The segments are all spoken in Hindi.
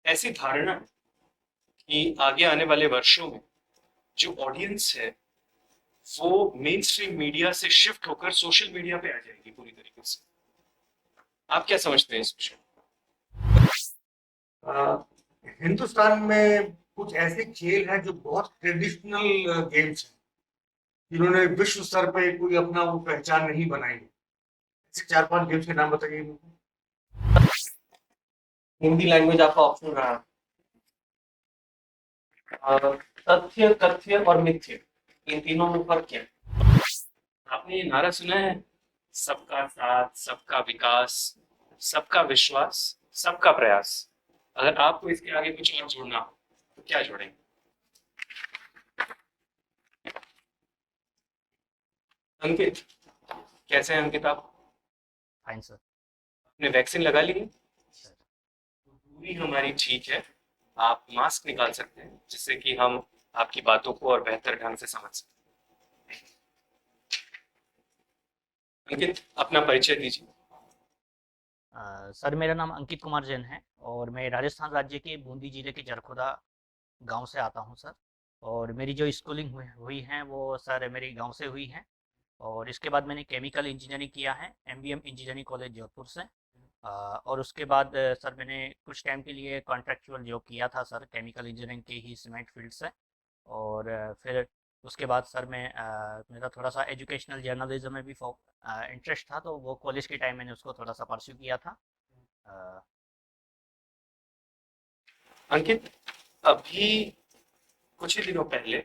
ऐसी धारणा है कि आगे आने वाले वर्षों में जो ऑडियंस है वो मेन स्ट्रीम मीडिया से शिफ्ट होकर सोशल मीडिया पे आ जाएगी पूरी तरीके से। आप क्या समझते हैं इस विषय अ, हिंदुस्तान में कुछ ऐसे खेल हैं जो बहुत ट्रेडिशनल गेम्स हैं जिन्होंने विश्व स्तर पे कोई अपना वो पहचान नहीं बनाई है। ऐसे 4-5 गेम्स के नाम बताइए मुझे। में? हिंदी लैंग्वेज आपका ऑप्शन रहा। तथ्य, कथ्य और मिथ्य, इन तीनों में फर्क क्या है? आपने ये नारा सुना है, सबका साथ, सबका विकास, सबका विश्वास, सबका प्रयास। अगर आपको इसके आगे कुछ और जोड़ना हो तो क्या जोड़ेंगे? अंकित, कैसे हैं अंकित आप? Fine sir. आपने वैक्सीन लगा ली है? सर दूरी हमारी ठीक है। आप मास्क निकाल सकते हैं जिससे कि हम आपकी बातों को और बेहतर ढंग से समझ सकें। अंकित, अपना परिचय दीजिए। सर मेरा नाम अंकित कुमार जैन है और मैं राजस्थान राज्य के बूंदी जिले के जरखोदा गांव से आता हूं सर। और मेरी जो स्कूलिंग हुई हुई है वो सर मेरे गांव से हुई है। और इसके बाद मैंने केमिकल इंजीनियरिंग किया है एमबीएम इंजीनियरिंग कॉलेज जोधपुर से। और उसके बाद सर मैंने कुछ टाइम के लिए कॉन्ट्रैक्चुअल जॉब किया था सर केमिकल इंजीनियरिंग के ही सीमेंट फील्ड से। और फिर उसके बाद सर मैं मेरा थोड़ा सा एजुकेशनल जर्नलिज्म में भी इंटरेस्ट था, तो वो कॉलेज के टाइम मैंने उसको थोड़ा सा परस्यू किया था। अ, अंकित, अभी कुछ ही दिनों पहले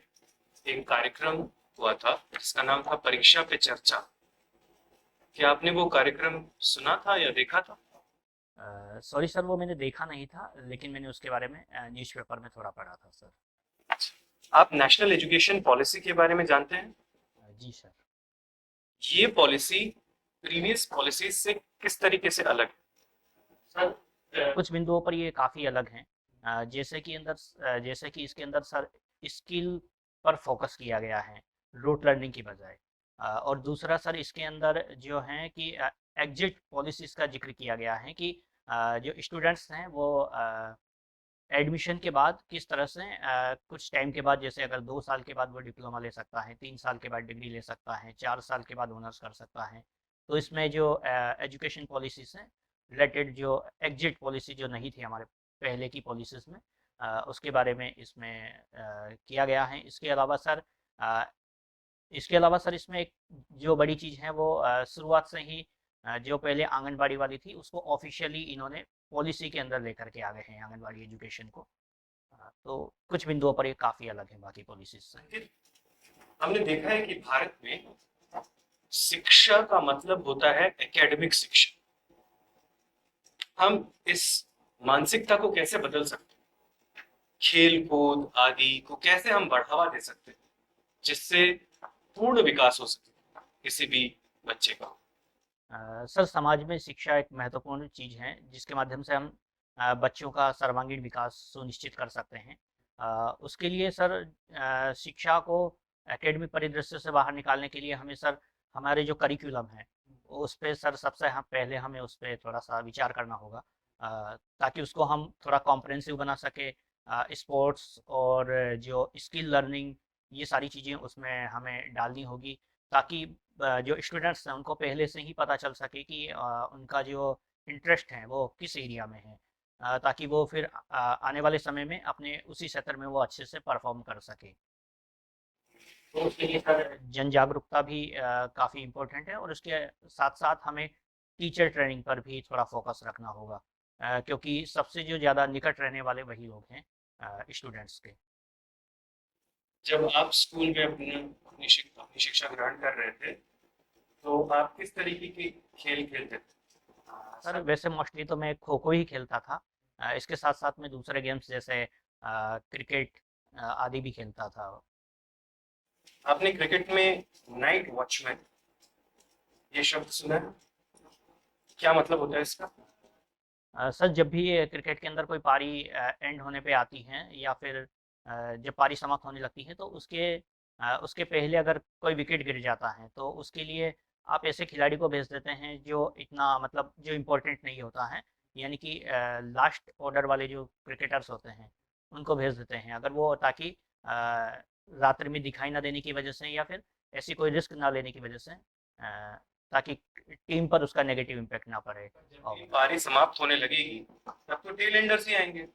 एक कार्यक्रम हुआ था जिसका नाम था परीक्षा पे चर्चा। क्या आपने वो कार्यक्रम सुना था या देखा था? सॉरी सर, वो मैंने देखा नहीं था, लेकिन मैंने उसके बारे में न्यूज़पेपर में थोड़ा पढ़ा था सर। आप नेशनल एजुकेशन पॉलिसी के बारे में जानते हैं? जी सर। ये पॉलिसी प्रीवियस पॉलिसीज से किस तरीके से अलग है सर? कुछ बिंदुओं पर ये काफ़ी अलग हैं। जैसे कि इसके अंदर सर स्किल पर फोकस किया गया है रूट लर्निंग की बजाय। और दूसरा सर इसके अंदर जो है कि एग्जिट पॉलिसीज़ का जिक्र किया गया है कि जो स्टूडेंट्स हैं वो एडमिशन के बाद किस तरह से कुछ टाइम के बाद, जैसे अगर 2 साल के बाद वो डिप्लोमा ले सकता है, 3 साल के बाद डिग्री ले सकता है, 4 साल के बाद ऑनर्स कर सकता है। तो इसमें जो एजुकेशन पॉलिसीज़ हैं रिलेटेड, जो एग्जिट पॉलिसी जो नहीं थी हमारे पहले की पॉलिसीज़ में, उसके बारे में इसमें किया गया है। अ, इसके अलावा सर इसमें एक जो बड़ी चीज़ है वो शुरुआत से ही जो पहले आंगनबाड़ी वाली थी उसको ऑफिशियली इन्होंने पॉलिसी के अंदर लेकर के आ गए हैं आंगनबाड़ी एजुकेशन को। तो कुछ बिंदुओं पर ये काफ़ी अलग है बाकी पॉलिसीज से। अंकित, हमने देखा है कि भारत में शिक्षा का मतलब होता है एकेडमिक शिक्षा। हम इस मानसिकता को कैसे बदल सकते हैं? खेल कूद आदि को कैसे हम बढ़ावा दे सकते हैं जिससे पूर्ण विकास हो सके किसी भी बच्चे का? सर समाज में शिक्षा एक महत्वपूर्ण चीज़ है जिसके माध्यम से हम बच्चों का सर्वांगीण विकास सुनिश्चित कर सकते हैं। उसके लिए सर शिक्षा को एकेडमिक परिदृश्य से बाहर निकालने के लिए हमें सर हमारे जो करिकुलम है उस पे सर सबसे हम पहले हमें उस पे थोड़ा सा विचार करना होगा, ताकि उसको हम थोड़ा कॉम्प्रहेंसिव बना सके। स्पोर्ट्स और जो स्किल लर्निंग, ये सारी चीज़ें उसमें हमें डालनी होगी, ताकि जो स्टूडेंट्स हैं उनको पहले से ही पता चल सके कि उनका जो इंटरेस्ट है वो किस एरिया में है, ताकि वो फिर आने वाले समय में अपने उसी क्षेत्र में वो अच्छे से परफॉर्म कर सके। तो उसके लिए सर जन जागरूकता भी काफ़ी इम्पोर्टेंट है, और उसके साथ साथ हमें टीचर ट्रेनिंग पर भी थोड़ा फोकस रखना होगा, क्योंकि सबसे जो ज़्यादा निकट रहने वाले वही लोग हैं स्टूडेंट्स के। जब आप स्कूल में अपनी शिक्षा ग्रहण कर रहे थे तो आप किस तरीके के खेल खेलते थे? सर वैसे मोस्टली तो मैं खो खो ही खेलता था। इसके साथ साथ मैं दूसरे गेम्स जैसे क्रिकेट आदि भी खेलता था। आपने क्रिकेट में नाइट वॉचमैन ये शब्द सुना है? क्या मतलब होता है इसका? सर जब भी ये क्रिकेट के अंदर कोई पारी एंड होने पे आती है, या फिर जब पारी समाप्त होने लगती है, तो उसके पहले अगर कोई विकेट गिर जाता है तो उसके लिए आप ऐसे खिलाड़ी को भेज देते हैं जो इतना मतलब जो इम्पोर्टेंट नहीं होता है, यानी कि लास्ट ऑर्डर वाले जो क्रिकेटर्स होते हैं उनको भेज देते हैं, अगर वो ताकि रात्रि में दिखाई ना देने की वजह से या फिर ऐसी कोई रिस्क ना लेने की वजह से, ताकि टीम पर उसका नेगेटिव इम्पैक्ट ना पड़े। जब ये पारी समाप्त होने लगेगी तब तो टेल एंडर्स ही आएंगे।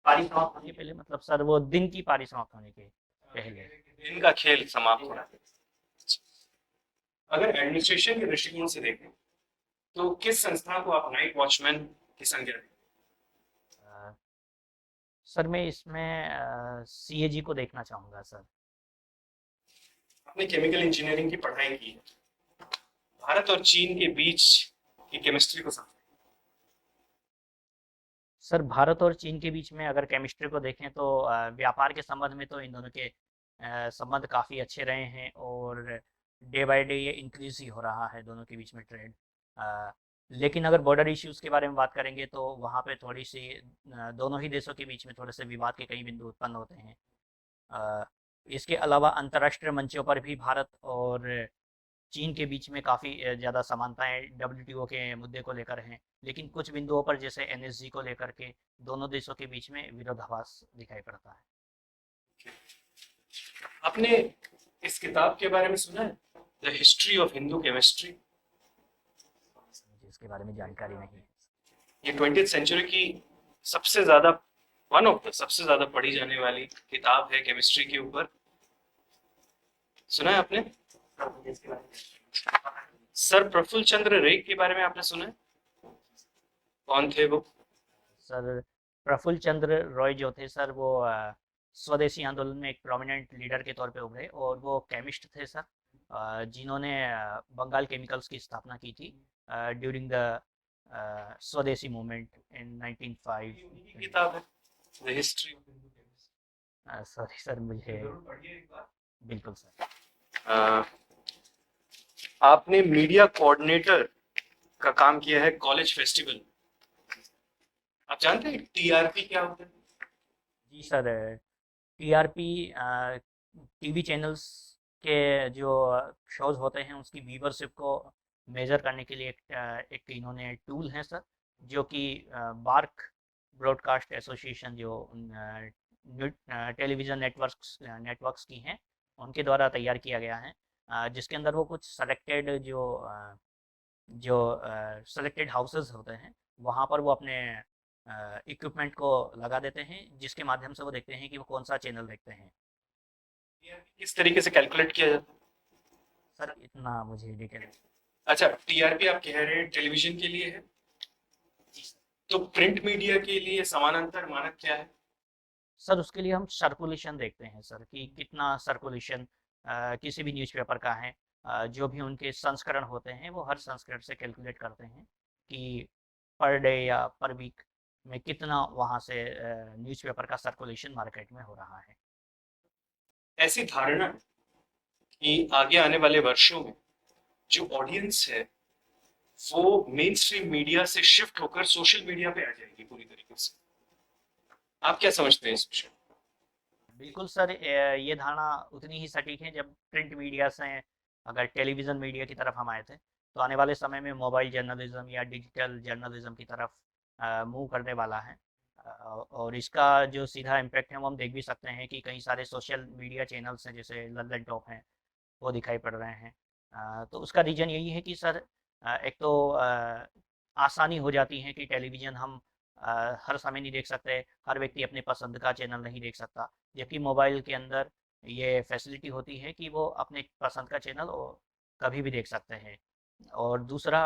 पारी समाप्त होने के पहले मतलब सर वो दिन की पारी समाप्त होने के पहले। दिन का खेल समाप्त होना। अगर एडमिनिस्ट्रेशन के दृष्टिकोण से देखें तो किस संस्था को आप नाइट वॉचमैन की संज्ञा दें? अ, सर मैं इसमें सीएजी को देखना चाहूँगा सर। आपने केमिकल इंजीनियरिंग की पढ़ाई की है, भारत और चीन के बीच की केमिस्ट्री को समझें। सर भारत और चीन के बीच में अगर केमिस्ट्री को देखें तो व्यापार के संबंध में तो इन दोनों के संबंध काफ़ी अच्छे रहे हैं और डे बाय डे ये इंक्रीज ही हो रहा है दोनों के बीच में ट्रेड। लेकिन अगर बॉर्डर इश्यूज़ के बारे में बात करेंगे तो वहाँ पे थोड़ी सी दोनों ही देशों के बीच में थोड़े से विवाद के कई बिंदु उत्पन्न होते हैं। इसके अलावा अंतर्राष्ट्रीय मंचों पर भी भारत और चीन के बीच में काफ़ी ज़्यादा समानताएं डब्ल्यूटीओ के मुद्दे को लेकर हैं, लेकिन कुछ बिंदुओं पर जैसे एनएसजी को लेकर के दोनों देशों के बीच में विरोधाभास दिखाई पड़ता है। आपने इस किताब के बारे में सुना है, the history of Hindu chemistry? मुझे इसके बारे में जानकारी नहीं है। ये 20th सेंचुरी की सबसे ज्यादा वन ऑफ द सबसे ज्यादा पढ़ी जाने वाली किताब है केमिस्ट्री के ऊपर। सुना है आपने? सर प्रफुल्ल चंद्र रे के बारे में आपने सुना है? कौन थे वो? सर प्रफुल्ल चंद्र रॉय जो थे सर वो स्वदेशी आंदोलन में एक प्रोमिनेंट लीडर के तौर पे उभरे और वो केमिस्ट थे सर, जिन्होंने बंगाल केमिकल्स की स्थापना की थी ड्यूरिंग द स्वदेशी मूवमेंट इन 1905। उनकी किताब है द हिस्ट्री। सॉरी सर मुझे बिल्कुल सर। आपने मीडिया कोऑर्डिनेटर का काम किया है कॉलेज फेस्टिवल। आप जानते हैं टीआरपी क्या होता है? जी सर, टीआरपी टीवी चैनल्स के जो शोज होते हैं उसकी व्यूवरशिप को मेजर करने के लिए एक इन्होंने टूल है सर, जो कि बार्क ब्रॉडकास्ट एसोसिएशन जो टेलीविज़न नेटवर्क्स की हैं उनके द्वारा तैयार किया गया है, जिसके अंदर वो कुछ सेलेक्टेड जो सेलेक्टेड हाउसेस होते हैं वहाँ पर वो अपने इक्विपमेंट को लगा देते हैं, जिसके माध्यम से वो देखते हैं कि वो कौन सा चैनल देखते हैं। किस तरीके से कैलकुलेट किया जाता है? सर इतना मुझे डिटेल। अच्छा, टीआरपी आप कह रहे हैं टेलीविजन के लिए है, तो प्रिंट मीडिया के लिए समानांतर मानक क्या है? सर उसके लिए हम सर्कुलेशन देखते हैं सर, कि कितना सर्कुलेशन किसी भी न्यूज़पेपर का है। जो भी उनके संस्करण होते हैं वो हर संस्करण से कैलकुलेट करते हैं कि पर डे या पर वीक में कितना वहाँ से न्यूज़पेपर का सर्कुलेशन मार्केट में हो रहा है। ऐसी धारणा है कि आगे आने वाले वर्षों में जो ऑडियंस है वो मेन स्ट्रीम मीडिया से शिफ्ट होकर सोशल मीडिया पे आ जाएगी पूरी तरीके से। आप क्या समझते हैं इस विषय? बिल्कुल सर, ये धारणा उतनी ही सटीक है। जब प्रिंट मीडिया से अगर टेलीविज़न मीडिया की तरफ हम आए थे तो आने वाले समय में मोबाइल जर्नलिज्म या डिजिटल जर्नलिज्म की तरफ मूव करने वाला है। और इसका जो सीधा इम्पैक्ट है वो हम देख भी सकते हैं कि कई सारे सोशल मीडिया चैनल्स हैं जैसे लंदन टॉप हैं वो दिखाई पड़ रहे हैं। तो उसका रीज़न यही है कि सर एक तो आसानी हो जाती है कि टेलीविज़न हम हर समय नहीं देख सकते, हर व्यक्ति अपने पसंद का चैनल नहीं देख सकता, जबकि मोबाइल के अंदर ये फैसिलिटी होती है कि वो अपने पसंद का चैनल कभी भी देख सकते हैं। और दूसरा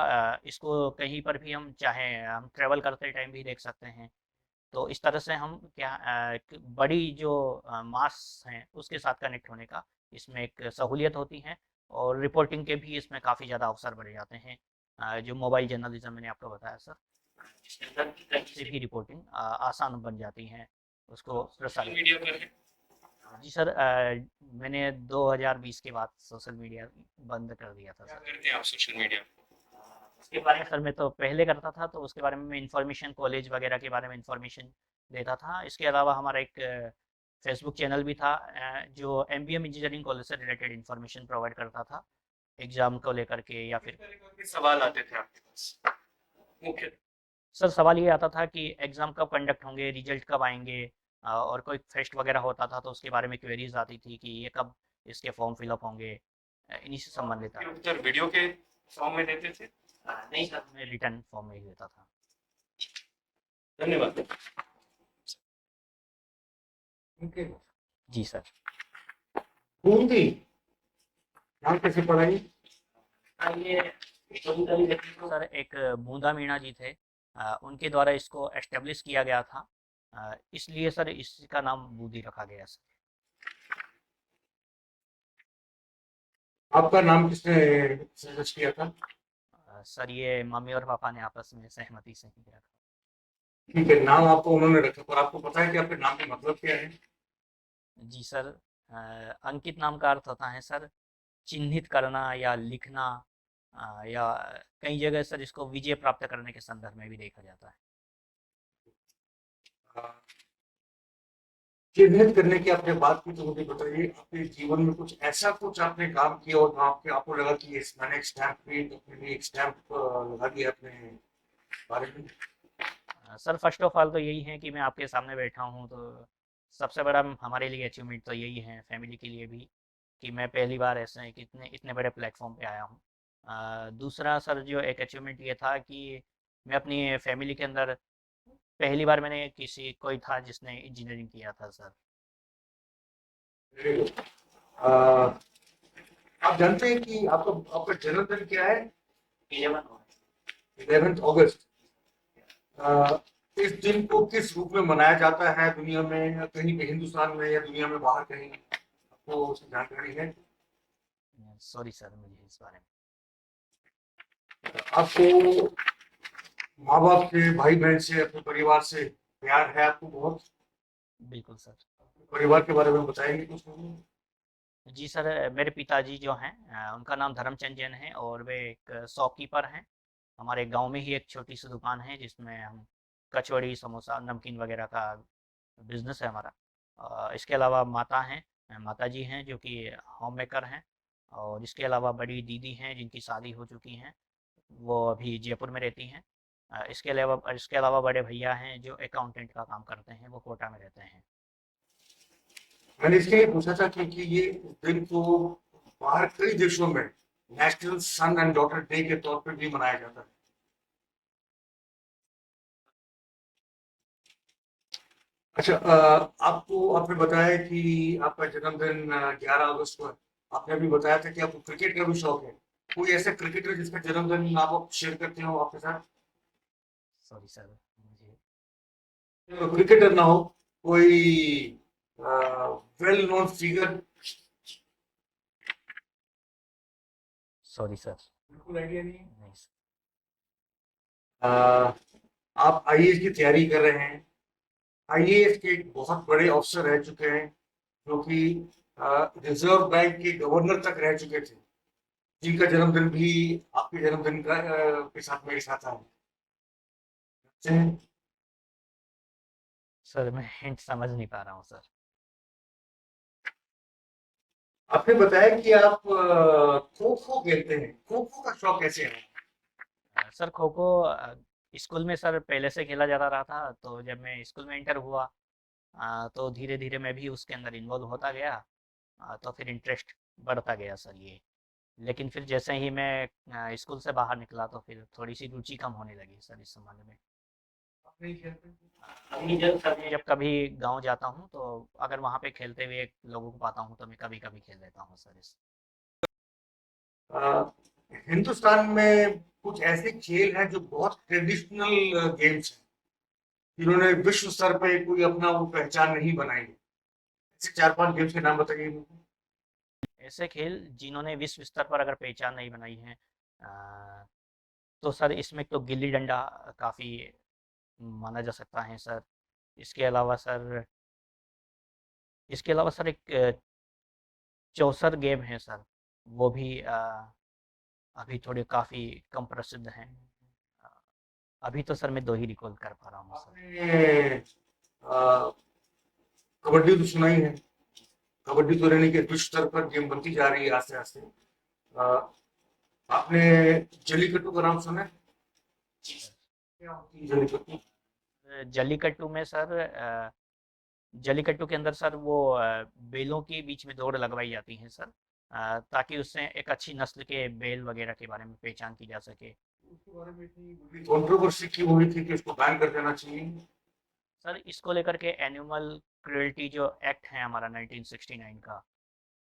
इसको कहीं पर भी हम चाहें हम ट्रैवल करते टाइम भी देख सकते हैं। तो इस तरह से हम क्या बड़ी जो मास हैं उसके साथ कनेक्ट होने का इसमें एक सहूलियत होती है और रिपोर्टिंग के भी इसमें काफ़ी ज़्यादा अवसर बढ़ जाते हैं। जो मोबाइल जर्नलिज्म मैंने आपको बताया सर, से भी रिपोर्टिंग आसान बन जाती है उसको प्रसारित मीडिया पर है। जी सर, मैंने 2020 के बाद सोशल मीडिया बंद कर दिया था क्या सर। करते हैं आप सोशल मीडिया? उसके बारे में सर मैं तो पहले करता था, तो उसके बारे में मैं इन्फॉर्मेशन कॉलेज वगैरह के बारे में इन्फॉर्मेशन देता था। इसके अलावा हमारा एक फेसबुक चैनल भी था जो एमबीएम इंजीनियरिंग कॉलेज से रिलेटेड इन्फॉर्मेशन प्रोवाइड करता था एग्ज़ाम को लेकर के या फिर किस तरह के सवाल आते थे आपके पास? मुख्य? सर सवाल ये आता था कि एग्ज़ाम कब कंडक्ट होंगे, रिजल्ट कब आएँगे, और कोई फेस्ट वगैरह होता था तो उसके बारे में क्वेरीज आती थी कि ये कब इसके फॉर्म फिलअप होंगे, इन्हीं से संबंधित ये था। उत्तर वीडियो के फॉर्म में देते थे? नहीं सर, मैं रिटर्न फॉर्म में ही देता था। धन्यवाद। ठीक है। जी सर। बूंदी नाम कैसे पढ़ाई? सर एक बूंदा मीणा जी थे, उनके द्वारा इसको एस्टेब्लिश किया गया था, इसलिए सर इसका नाम बूंदी रखा गया सर। आपका नाम किसने सजेस्ट किया था? सर ये मम्मी और पापा ने आपस में सहमति से ही रखा। ठीक है, नाम आपको उन्होंने रखा, पर आपको पता है कि आपके नाम का मतलब क्या है? जी सर, अंकित नाम का अर्थ होता है सर चिन्हित करना या लिखना, या कई जगह सर इसको विजय प्राप्त करने के संदर्भ में भी देखा जाता है। चिन्हित करने की आपने बात की, तो मुझे बताइए आपके जीवन में कुछ ऐसा कुछ आपने काम किया और आपको लगा कि ये मैंने एक स्टैम्प पे अपने लिए एक स्टैम्प लगा दिया अपने बारे में? सर फर्स्ट ऑफ ऑल तो यही है कि मैं आपके सामने बैठा हूँ, तो सबसे बड़ा हमारे लिए अचीवमेंट तो यही है, फैमिली के लिए भी, कि मैं पहली बार ऐसे कि इतने इतने बड़े प्लेटफॉर्म पे आया हूँ। दूसरा सर जो एक अचीवमेंट ये था कि मैं अपनी फैमिली के अंदर पहली बार मैंने किसी कोई था जिसने इंजीनियरिंग किया था सर। आ, आप जानते हैं कि आपका आपका जन्मदिन क्या है? 11 अगस्त। इस दिन को किस रूप में मनाया जाता है दुनिया में, या कहीं पे हिंदुस्तान में या दुनिया में बाहर कहीं, आपको उसकी जानकारी है? सॉरी सर मुझे इस बारे में। आपको माँ बाप से, भाई बहन से, अपने परिवार से प्यार है आपको बहुत? बिल्कुल सर। परिवार के बारे में बताएंगे कुछ मुझे? जी सर, मेरे पिताजी जो हैं, उनका नाम धर्मचंद जैन है और वे एक शॉपकीपर हैं। हमारे गांव में ही एक छोटी सी दुकान है जिसमें हम कचौड़ी समोसा नमकीन वगैरह का बिजनेस है हमारा। इसके अलावा माता हैं, माता जी हैं जो कि होम मेकर हैं, और इसके अलावा बड़ी दीदी हैं जिनकी शादी हो चुकी हैं, वो अभी जयपुर में रहती हैं। इसके अलावा बड़े भैया हैं जो अकाउंटेंट का काम करते हैं, वो कोटा में रहते हैं। मैंने इसके लिए पूछा था क्योंकि ये दिन को बाहर कई देशों में national son and daughter day के तौर पर भी मनाया जाता है। अच्छा, आपको आपने बताया कि आपका जन्मदिन 11 अगस्त को है। आपने अभी बताया था कि आपको क्रिकेट का भी शौक है। कोई ऐसा क्रिकेटर जिसका जन्मदिन आप शेयर करते हो आपके साथ? सॉरी सर मुझे। तो क्रिकेटर ना हो, कोई well known figure? Sorry sir. बिल्कुल आइडिया नहीं। नहीं सर। आप आईएएस की तैयारी कर रहे हैं। आईएएस के एक बहुत बड़े अफसर रह चुके हैं, जो कि रिजर्व बैंक के गवर्नर तक रह चुके थे, जिनका जन्मदिन भी आपके जन्मदिन का के साथ मेरे साथ आया। सर मैं हिंट समझ नहीं पा रहा हूँ सर। आपने बताया कि आप खो खो खेलते हैं। खो खो का शौक कैसे है? सर खो खो स्कूल में सर पहले से खेला जाता रहा था, तो जब मैं स्कूल में इंटर हुआ, तो धीरे धीरे मैं भी उसके अंदर इन्वॉल्व होता गया, तो फिर इंटरेस्ट बढ़ता गया सर ये। लेकिन फिर जैसे ही मैं स्कूल से बाहर निकला तो फिर थोड़ी सी रुचि कम होने लगी सर इस संबंध में। आप नहीं खेलते? अभी जब कभी गांव जाता हूँ तो अगर वहाँ पे खेलते हुए लोगों को पाता हूँ तो मैं कभी कभी खेल लेता हूँ सर इस। अ, हिंदुस्तान में कुछ ऐसे खेल हैं जो बहुत ट्रेडिशनल गेम्स हैं, जिन्होंने विश्व स्तर पे कोई अपना वो पहचान नहीं बनाई है। ऐसे 4-5 गेम्स के नाम बताइए मुझे। ऐसे खेल जिन्होंने विश्व स्तर पर अगर पहचान नहीं बनाई है, तो सर इसमें तो गिल्ली डंडा काफ़ी माना जा सकता है सर। इसके अलावा सर इसके अलावा सर एक चौसर गेम है सर, वो भी अभी थोड़े काफ़ी कम प्रसिद्ध हैं। अ, अभी तो सर मैं 2 ही रिकॉल कर पा रहा हूँ सर। आपने अ, कबड्डी तो सुना ही है। कबड्डी तो यानी कि विश्व स्तर पर गेम बनती जा रही है आस्ते आस्ते। अ, आपने जलीकट्टू का नाम सुना है? क्या होती है जल्लीकट्टू? जल्लीकट्टू में सर जल्लीकट्टू के अंदर सर वो बैलों के बीच में दौड़ लगवाई जाती है सर, ताकि उससे एक अच्छी नस्ल के बैल वगैरह के बारे में पहचान की जा सके। उसके बारे में इतनी कंट्रोवर्सी की हुई थी कि उसको बैन कर देना चाहिए। सर इसको लेकर के एनिमल क्रुएल्टी जो एक्ट है हमारा 1969 का,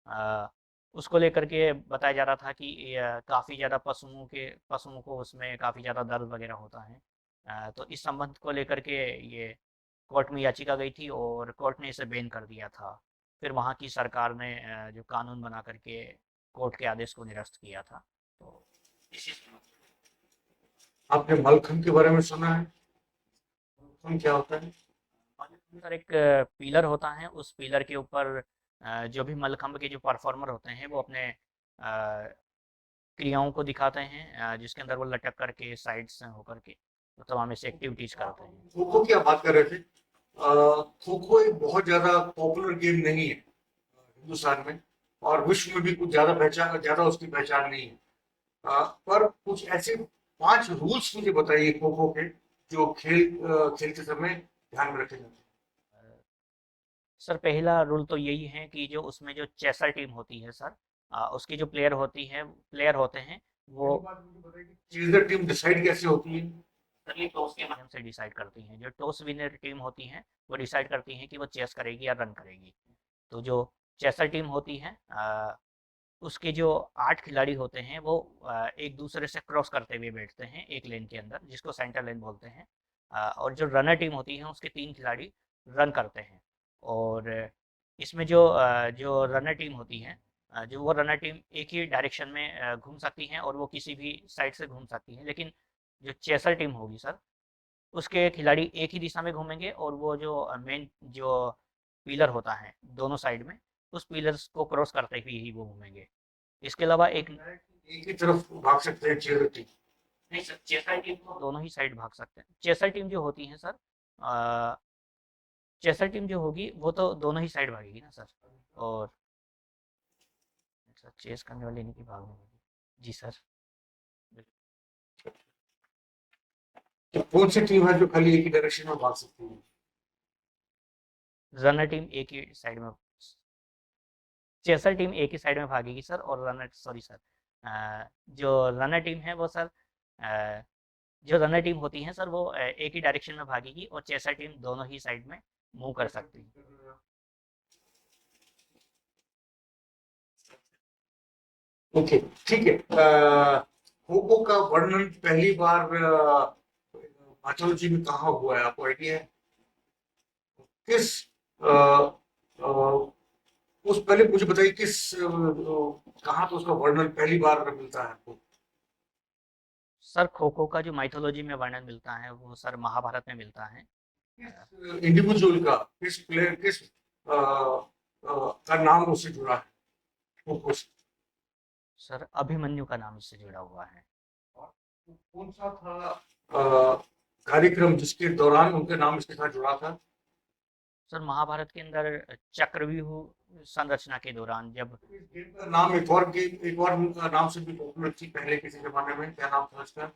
अ, उसको लेकर के बताया जा रहा था कि काफ़ी ज़्यादा पशुओं को उसमें काफ़ी ज़्यादा दर्द वगैरह होता है। तो इस संबंध को लेकर के ये कोर्ट में याचिका गई थी और कोर्ट ने इसे बैन कर दिया था। फिर वहाँ की सरकार ने जो कानून बना करके कोर्ट के आदेश को निरस्त किया था। तो इसी आपने मलखंभ के बारे में सुना है? मलखंभ क्या होता है? सर एक पिलर होता है, उस पिलर के ऊपर जो भी मलखंभ के जो परफॉर्मर होते हैं वो अपने क्रियाओं को दिखाते हैं, जिसके अंदर वो लटक करके साइड से होकर के तो तमाम ऐसी एक्टिविटीज करते हैं। खो खो की आप बात कर रहे थे। खो खो एक बहुत ज्यादा पॉपुलर गेम नहीं है हिंदुस्तान में, और विश्व में भी कुछ ज्यादा उसकी पहचान नहीं है। पर कुछ ऐसे 5 रूल्स मुझे बताइए खो खो के, जो खेलते समय ध्यान में रखे जाते हैं। सर पहला रूल तो यही है कि जो उसमें जो चेसर टीम होती है सर, उसकी जो प्लेयर होते हैं वो पहली बात मुझे बताइए कि चीजर टीम डिसाइड कैसे होती है? सर ये टॉस के माध्यम से डिसाइड करती हैं। जो टॉस विनर टीम होती है वो डिसाइड करती हैं कि वो चेस करेगी या रन करेगी। तो जो चेसर टीम होती है, उसके जो 8 खिलाड़ी होते हैं वो एक दूसरे से क्रॉस करते हुए बैठते हैं एक लेन के अंदर, जिसको सेंटर लेन बोलते हैं। और जो रनर टीम होती है उसके 3 खिलाड़ी रन करते हैं। और इसमें जो रनर टीम होती है, जो वो रनर टीम एक ही डायरेक्शन में घूम सकती हैं और वो किसी भी साइड से घूम सकती हैं। लेकिन जो चेसर टीम होगी सर, उसके खिलाड़ी एक ही दिशा में घूमेंगे और वो जो मेन जो पिलर होता है दोनों साइड में, उस पिलर्स को क्रॉस करते हुए ही वो घूमेंगे। इसके अलावा एक एक ही तरफ भाग सकते हैं चीजर टीम? नहीं सर, चेसर टीम तो दोनों ही साइड भाग सकते हैं। चेसर टीम जो होती है सर, अ, चेसर टीम जो होगी वो तो दोनों ही साइड भागेगी ना सर। और सर चेस करने वाली इनकी भागने होगी। जी सर। तो कौन सी टीम है जो खाली एक ही डायरेक्शन में भाग सकती है? रनर टीम एक ही साइड में, चेसर टीम एक ही साइड में भागेगी सर, और रनर सॉरी सर, जो रनर टीम है वो सर, अ, जो रनर टीम होती है सर वो एक ही डायरेक्शन में भागेगी और चेसर टीम दोनों ही साइड में मूव कर सकती है। ओके, ठीक है। खो खो का वर्णन पहली बार माइथोलॉजी में कहाँ हुआ है, आपको आइडिया है? किस अ, अ, उस पहले मुझे बताइए किस कहाँ पे उसका वर्णन पहली बार मिलता है आपको? सर खो खो का जो माइथोलॉजी में वर्णन मिलता है वो सर महाभारत में मिलता है। किस इंडिविजुअल का, किस प्लेयर, किस का नाम उससे जुड़ा है खो खो से? सर अभिमन्यु का नाम इससे जुड़ा हुआ है। और कौन सा था कार्यक्रम जिसके दौरान उनके नाम इसके साथ जुड़ा था? सर महाभारत के अंदर चक्रव्यूह संरचना के दौरान जब इस गेम का नाम एक और नाम से भी पॉपुलर थी पहले किसी जमाने में, क्या नाम था इसका?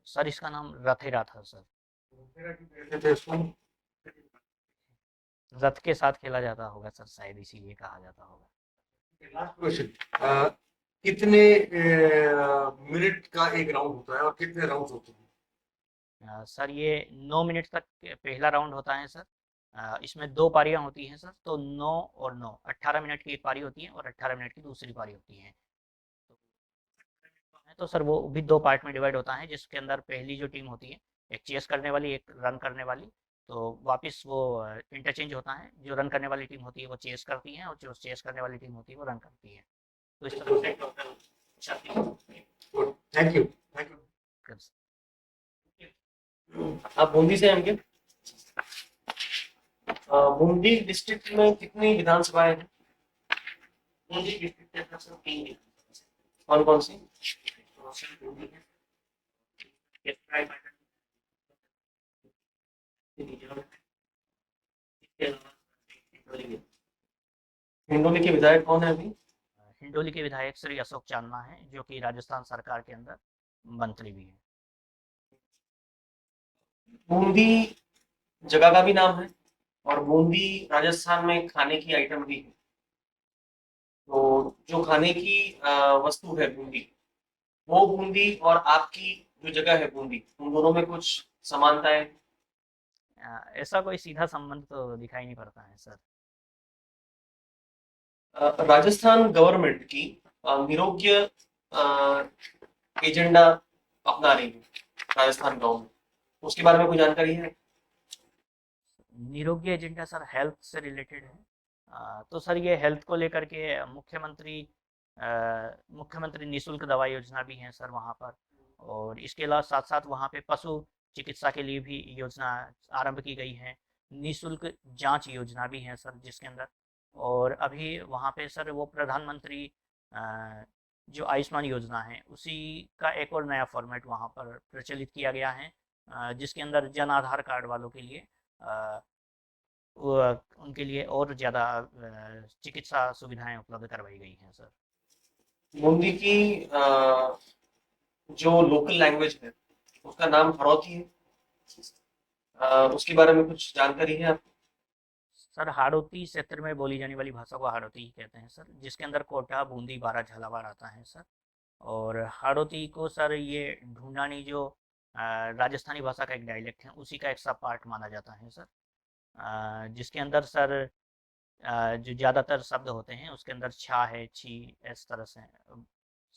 सर इसका नाम रथेरा था सर। मेरा क्यों कहते थे इसको? रथ के साथ खेला जाता होगा सर, शायद इसीलिए कहा जाता होगा। लास्ट क्वेश्चन, कितने मिनट का एक राउंड होता है और कितने राउंड होते हैं? सर ये 9 मिनट तक पहला राउंड होता है सर। इसमें 2 पारियां होती हैं सर, तो 9 और 9 18 मिनट की एक पारी होती है और 18 मिनट की दूसरी पारी होती है। तो सर वो भी 2 पार्ट में डिवाइड होता है, जिसके अंदर पहली जो टीम होती है, एक चेस करने वाली, एक रन करने वाली। तो वापस वो इंटरचेंज होता है, जो रन करने वाली टीम होती है वो चेस करती है और जो चेस करने वाली टीम होती है वो रन करती है। तो इस तरह से total 36 good, thank you, thank you. कर- आप बूंदी से हैं क्या? बूंदी डिस्ट्रिक्ट में कितनी विधानसभाएं हैं? बूंदी डिस्ट्रिक्ट के अंदर सिर्फ 3 कौन कौन सी? हिंडोली के विधायक कौन है अभी? हिंडोली के विधायक श्री अशोक चांदना हैं, जो कि राजस्थान सरकार के अंदर मंत्री भी हैं। बूंदी जगह का भी नाम है और बूंदी राजस्थान में खाने की आइटम भी है। तो जो खाने की वस्तु है बूंदी, वो बूंदी और आपकी जो जगह है बूंदी, उन दोनों में कुछ समानताएं। ऐसा कोई सीधा संबंध तो दिखाई नहीं पड़ता है सर। राजस्थान गवर्नमेंट की निरोग्य एजेंडा अपना रही है राजस्थान गवर्नमेंट, उसके बारे में कोई जानकारी है? निरोगी एजेंडा सर हेल्थ से रिलेटेड है। तो सर ये हेल्थ को लेकर के मुख्यमंत्री निशुल्क दवा योजना भी है सर वहाँ पर। और इसके अलावा साथ साथ वहाँ पे पशु चिकित्सा के लिए भी योजना आरंभ की गई है। निशुल्क जांच योजना भी है सर जिसके अंदर। और अभी वहाँ पे सर वो प्रधानमंत्री अ, जो आयुष्मान योजना है उसी का एक और नया फॉर्मेट वहाँ पर प्रचलित किया गया है, जिसके अंदर जन आधार कार्ड वालों के लिए अ, उनके लिए और ज़्यादा चिकित्सा सुविधाएं उपलब्ध करवाई गई हैं सर। बूंदी की जो लोकल लैंग्वेज है उसका नाम हड़ौती है। उसके बारे में कुछ जानकारी है आपको? सर हाड़ौती क्षेत्र में बोली जाने वाली भाषा को हाड़ौती ही कहते हैं सर, जिसके अंदर कोटा, बूंदी, बारा, झालावाड़ आता है सर। और हाड़ौती को सर ये ढूंढानी जो राजस्थानी भाषा का एक डायलेक्ट है उसी का एक सब पार्ट माना जाता है सर। जिसके अंदर सर जो ज़्यादातर शब्द होते हैं उसके अंदर छा है, छी, इस तरह से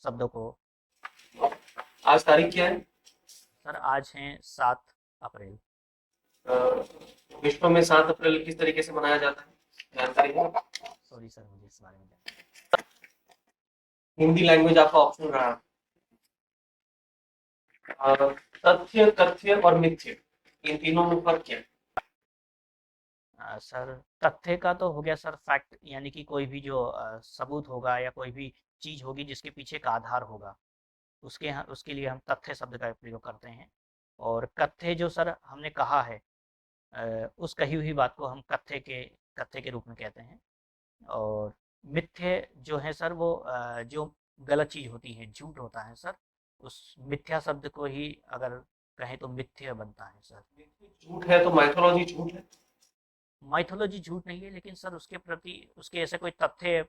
शब्दों को। आज तारीख क्या है? सर आज हैं 7 अप्रैल। अ, विश्व में 7 अप्रैल किस तरीके से मनाया जाता है, जानकारी है? सॉरी सर मुझे इस बारे में हिंदी लैंग्वेज आपका ऑप्शन रहा। तथ्य, कथ्य और मिथ्य, इन तीनों में फर्क क्या है? सर तथ्य का तो हो गया सर फैक्ट, यानी कि कोई भी जो सबूत होगा या कोई भी चीज़ होगी जिसके पीछे एक आधार होगा, उसके लिए हम तथ्य शब्द का प्रयोग करते हैं। और कथ्य जो सर हमने कहा है, उस कही हुई बात को हम कथ्य के रूप में कहते हैं। और मिथ्य जो है सर वो जो गलत चीज़ होती है, झूठ होता है सर, उस मिथ्या शब्द को ही अगर कहें तो मिथ्य बनता है सर। झूठ है तो माइथोलॉजी झूठ है? माइथोलॉजी झूठ नहीं है, लेकिन सर उसके प्रति उसके ऐसे कोई तथ्य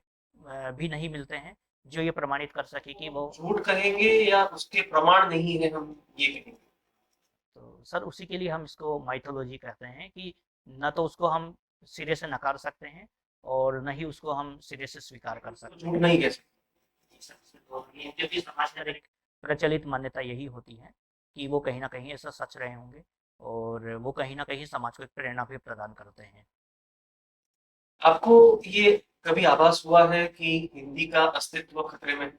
भी नहीं मिलते हैं जो ये प्रमाणित कर सके कि वो। झूठ कहेंगे या उसके प्रमाण नहीं है, हम ये कहेंगे? तो सर उसी के लिए हम इसको माइथोलॉजी कहते हैं कि न तो उसको हम सिरे से नकार सकते हैं और न ही उसको हम सिरे से स्वीकार कर तो सकते झूठ नहीं कह सकते। हैं। क्योंकि समाज में एक प्रचलित मान्यता यही होती है कि वो कहीं ना कहीं ऐसा सच रहे होंगे और वो कहीं ना कहीं समाज को एक प्रेरणा भी प्रदान करते हैं। आपको ये कभी आभास हुआ है कि हिंदी का अस्तित्व खतरे में है?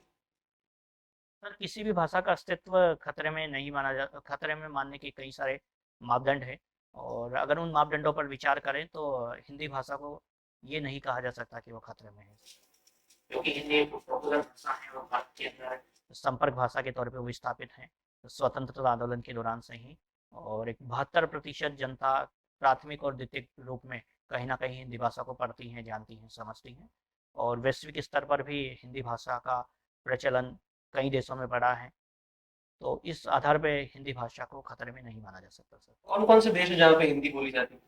सर किसी भी भाषा का अस्तित्व खतरे में नहीं माना जा खतरे में मानने के कई सारे मापदंड हैं। और अगर उन मापदंडों पर विचार करें तो हिंदी भाषा को ये नहीं कहा जा सकता कि वो खतरे में है, क्योंकि हिंदी एक पॉपुलर भाषा है और भारत के अंदर संपर्क भाषा के तौर पे वो स्थापित है स्वतंत्रता आंदोलन के दौरान से ही। और एक 72% जनता प्राथमिक और द्वितीयक रूप में कहीं ना कहीं हिंदी भाषा को पढ़ती हैं, जानती हैं, समझती हैं। और वैश्विक स्तर पर भी हिंदी भाषा का प्रचलन कई देशों में बढ़ा है। तो इस आधार पे हिंदी भाषा को खतरे में नहीं माना जा सकता सर। कौन कौन से देश है जहाँ पे हिंदी बोली जाती है?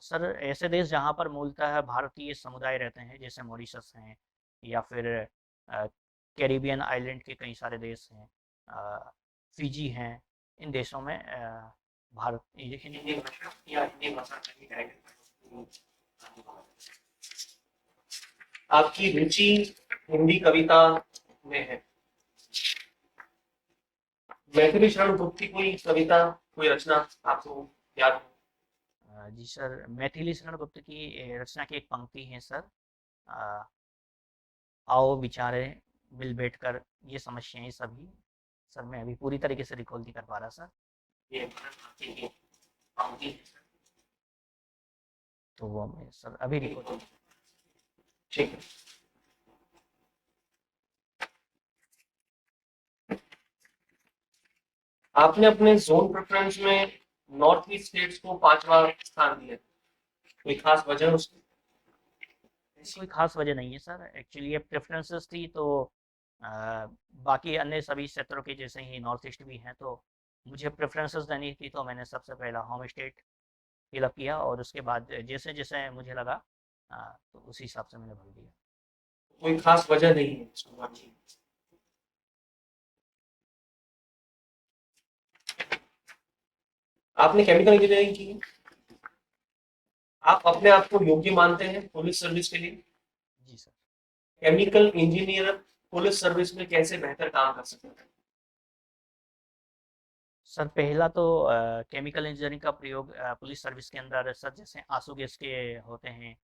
सर ऐसे देश जहाँ पर मूलतः भारतीय समुदाय रहते हैं जैसे मॉरिशस हैं या फिर कैरिबियन आइलैंड के कई सारे देश हैं, फिजी हैं। इन देशों में भारत हिंदी भाषा या हिंदी भाषा का ही डायलेक्ट। आपकी रुचि हिंदी कविता में है। मैथिली शरण गुप्त की कोई कविता, कोई रचना आपको याद हो? जी सर मैथिली शरण गुप्त की रचना की एक पंक्ति है सर, अ, आओ विचारे मिल बैठकर ये समस्याएं सभी। सर मैं अभी पूरी तरीके से रिकॉल नहीं कर पा रहा सर। ये भरत भारती की पंक्ति है सर, तो वो मैं सर अभी रिकॉल। ठीक है। आपने अपने जोन प्रेफरेंस में नॉर्थ ईस्ट स्टेट्स को 5वां स्थान दिया, कोई खास वजह उसकी? कोई खास वजह नहीं है सर, एक्चुअली ये प्रेफरेंसेस थी तो बाकी अन्य सभी क्षेत्रों के जैसे ही नॉर्थ ईस्ट भी हैं तो मुझे प्रेफरेंसेस देनी थी, तो मैंने सबसे पहला होम स्टेट फिलअप किया और उसके बाद जैसे जैसे मुझे लगा तो उसी हिसाब से मैंने भर दिया। कोई खास वजह नहीं है इसको भरने की। आपने केमिकल इंजीनियरिंग की है, आप अपने आप को योग्य मानते हैं पुलिस सर्विस के लिए? जी sir. Chemical engineer police service में कैसे बेहतर काम कर सकते हैं? सर पहला तो केमिकल इंजीनियरिंग का प्रयोग पुलिस सर्विस के अंदर सर जैसे आंसू गैस के होते हैं,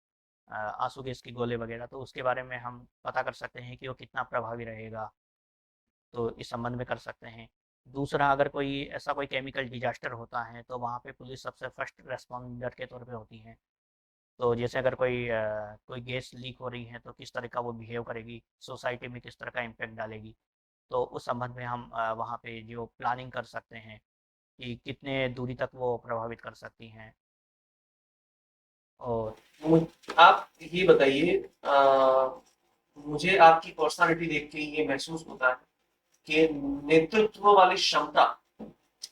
आंसू गैस के गोले वगैरह, तो उसके बारे में हम पता कर सकते हैं कि वो कितना प्रभावी रहेगा, तो इस संबंध में कर सकते हैं। दूसरा, अगर कोई ऐसा कोई केमिकल डिजास्टर होता है तो वहाँ पे पुलिस सबसे फर्स्ट रेस्पॉन्डर के तौर पे होती है। तो जैसे अगर कोई गैस लीक हो रही है तो किस तरह का वो बिहेव करेगी, सोसाइटी में किस तरह का इम्पैक्ट डालेगी, तो उस संबंध में हम वहाँ पे जो प्लानिंग कर सकते हैं कि कितने दूरी तक वो प्रभावित कर सकती हैं। और आप ये बताइए, मुझे आपकी पर्सनालिटी देख के ये महसूस होता है कि नेतृत्व वाली क्षमता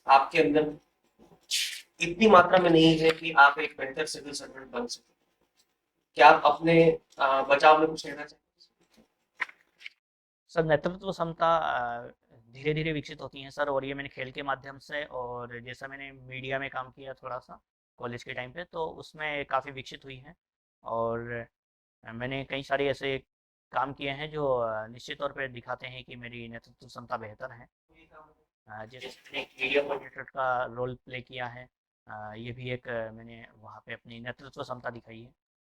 आपके अंदर इतनी मात्रा में नहीं है कि आप एक बेहतर सिविल सर्वेंट बन सके। क्या आप अपने बचाव में कुछ कहना चाहेंगे? सर नेतृत्व क्षमता धीरे धीरे विकसित होती हैं सर, और ये मैंने खेल के माध्यम से और जैसा मैंने मीडिया में काम किया थोड़ा सा कॉलेज के टाइम पे, तो उसमें काफ़ी विकसित हुई हैं। और मैंने कई सारे ऐसे काम किए हैं जो निश्चित तौर पे दिखाते हैं कि मेरी नेतृत्व क्षमता बेहतर है। जैसे मैंने एक मीडिया कोऑर्डिनेटर का रोल प्ले किया है, ये भी एक मैंने वहाँ पे अपनी नेतृत्व क्षमता दिखाई है।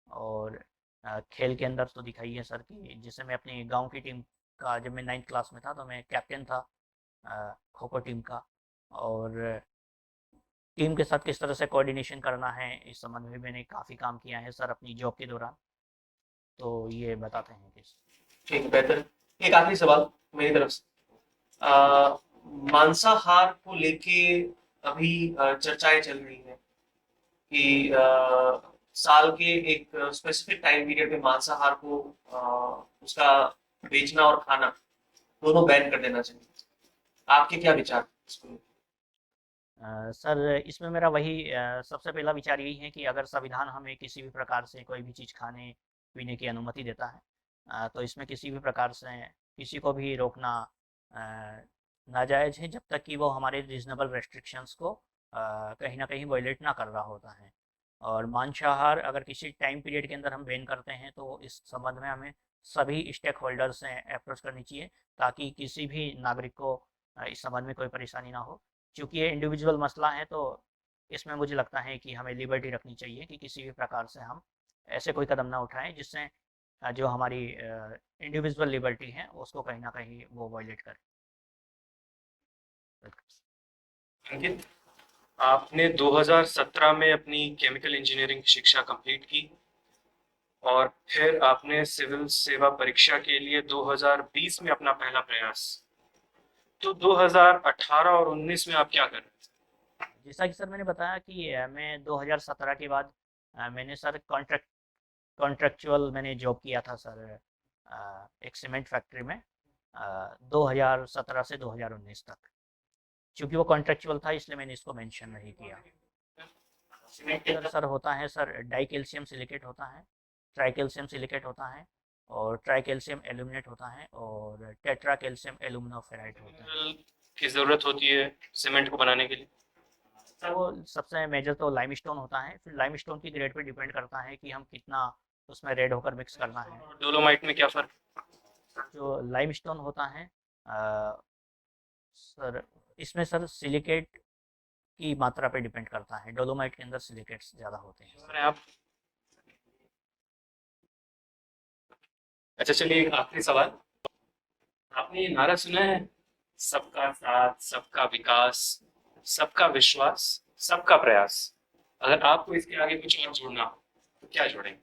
और खेल के अंदर तो दिखाई है सर कि जैसे मैं अपनी गांव की टीम का, जब मैं 9th क्लास में था तो मैं कैप्टन था खो खो टीम का। और टीम के साथ किस तरह से कोऑर्डिनेशन करना है इस संबंध में मैंने काफ़ी काम किया है सर अपनी जॉब के दौरान, तो ये बताते हैं कि ठीक है, बेहतर। एक आखिरी सवाल मेरी तरफ से। अ, मांसाहार को लेके अभी चर्चाएं चल रही हैं कि साल के एक स्पेसिफिक टाइम पीरियड में मांसाहार को उसका बेचना और खाना दोनों बैन कर देना चाहिए। आपके क्या विचार हैं इसको लेके? सर इसमें मेरा वही सबसे पहला विचार यही है कि अगर संविधान हमें किसी भी प्रकार से कोई भी चीज़ खाने पीने की अनुमति देता है, तो इसमें किसी भी प्रकार से किसी को भी रोकना अ, नाजायज़ है, जब तक कि वो हमारे रीजनेबल रेस्ट्रिक्शंस को कहीं ना कहीं वायलेट ना कर रहा होता है। और मांसाहार अगर किसी टाइम पीरियड के अंदर हम बैन करते हैं तो इस संबंध में हमें सभी स्टेक होल्डर्स से अप्रोच करनी चाहिए, ताकि किसी भी नागरिक को इस संबंध में कोई परेशानी ना हो। चूँकि ये इंडिविजुअल मसला है, तो इसमें मुझे लगता है कि हमें लिबर्टी रखनी चाहिए कि किसी भी प्रकार से हम ऐसे कोई कदम ना उठाएं जिससे जो हमारी इंडिविजुअल लिबर्टी है उसको कहीं ना कहीं वो वायलेट करे। अंकित, आपने 2017 में अपनी केमिकल इंजीनियरिंग शिक्षा कंप्लीट की और फिर आपने सिविल सेवा परीक्षा के लिए 2020 में अपना पहला प्रयास। तो 2018 और 19 में आप क्या कर रहे थे? जैसा कि सर मैंने बताया कि मैं 2017 के बाद मैंने सर कॉन्ट्रेक्चुअल मैंने जॉब किया था सर, एक सीमेंट फैक्ट्री में 2017 से 2019 तक। चूँकि वो कॉन्ट्रेक्चुअल था इसलिए मैंने इसको मेंशन नहीं किया। सीमेंट के अंदर सर होता है सर डाई कैल्शियम सिलिकेट होता है, ट्राई कैल्शियम सिलिकेट होता है, और ट्राई कैल्शियम एल्यूमिनेट होता है, और टेट्रा कैल्शियम एल्यूमिनोफेराइट होता है। मिनरल की जरूरत होती है सीमेंट को बनाने के लिए? सर वो सबसे मेजर तो लाइमस्टोन होता है, फिर लाइमस्टोन की ग्रेड पे डिपेंड करता है कि हम कितना उसमें रेड होकर मिक्स करना है। और डोलोमाइट में क्या फर्क? जो लाइमस्टोन होता है सर इसमें सर सिलिकेट की मात्रा पे डिपेंड करता है, डोलोमाइट के अंदर सिलिकेट्स ज़्यादा होते हैं सर। अरे आप, अच्छा चलिए एक आखिरी सवाल। आपने ये नारा सुना है, सबका साथ सबका विकास सबका विश्वास सबका प्रयास? अगर आपको इसके आगे कुछ और जोड़ना हो तो क्या जोड़ेंगे?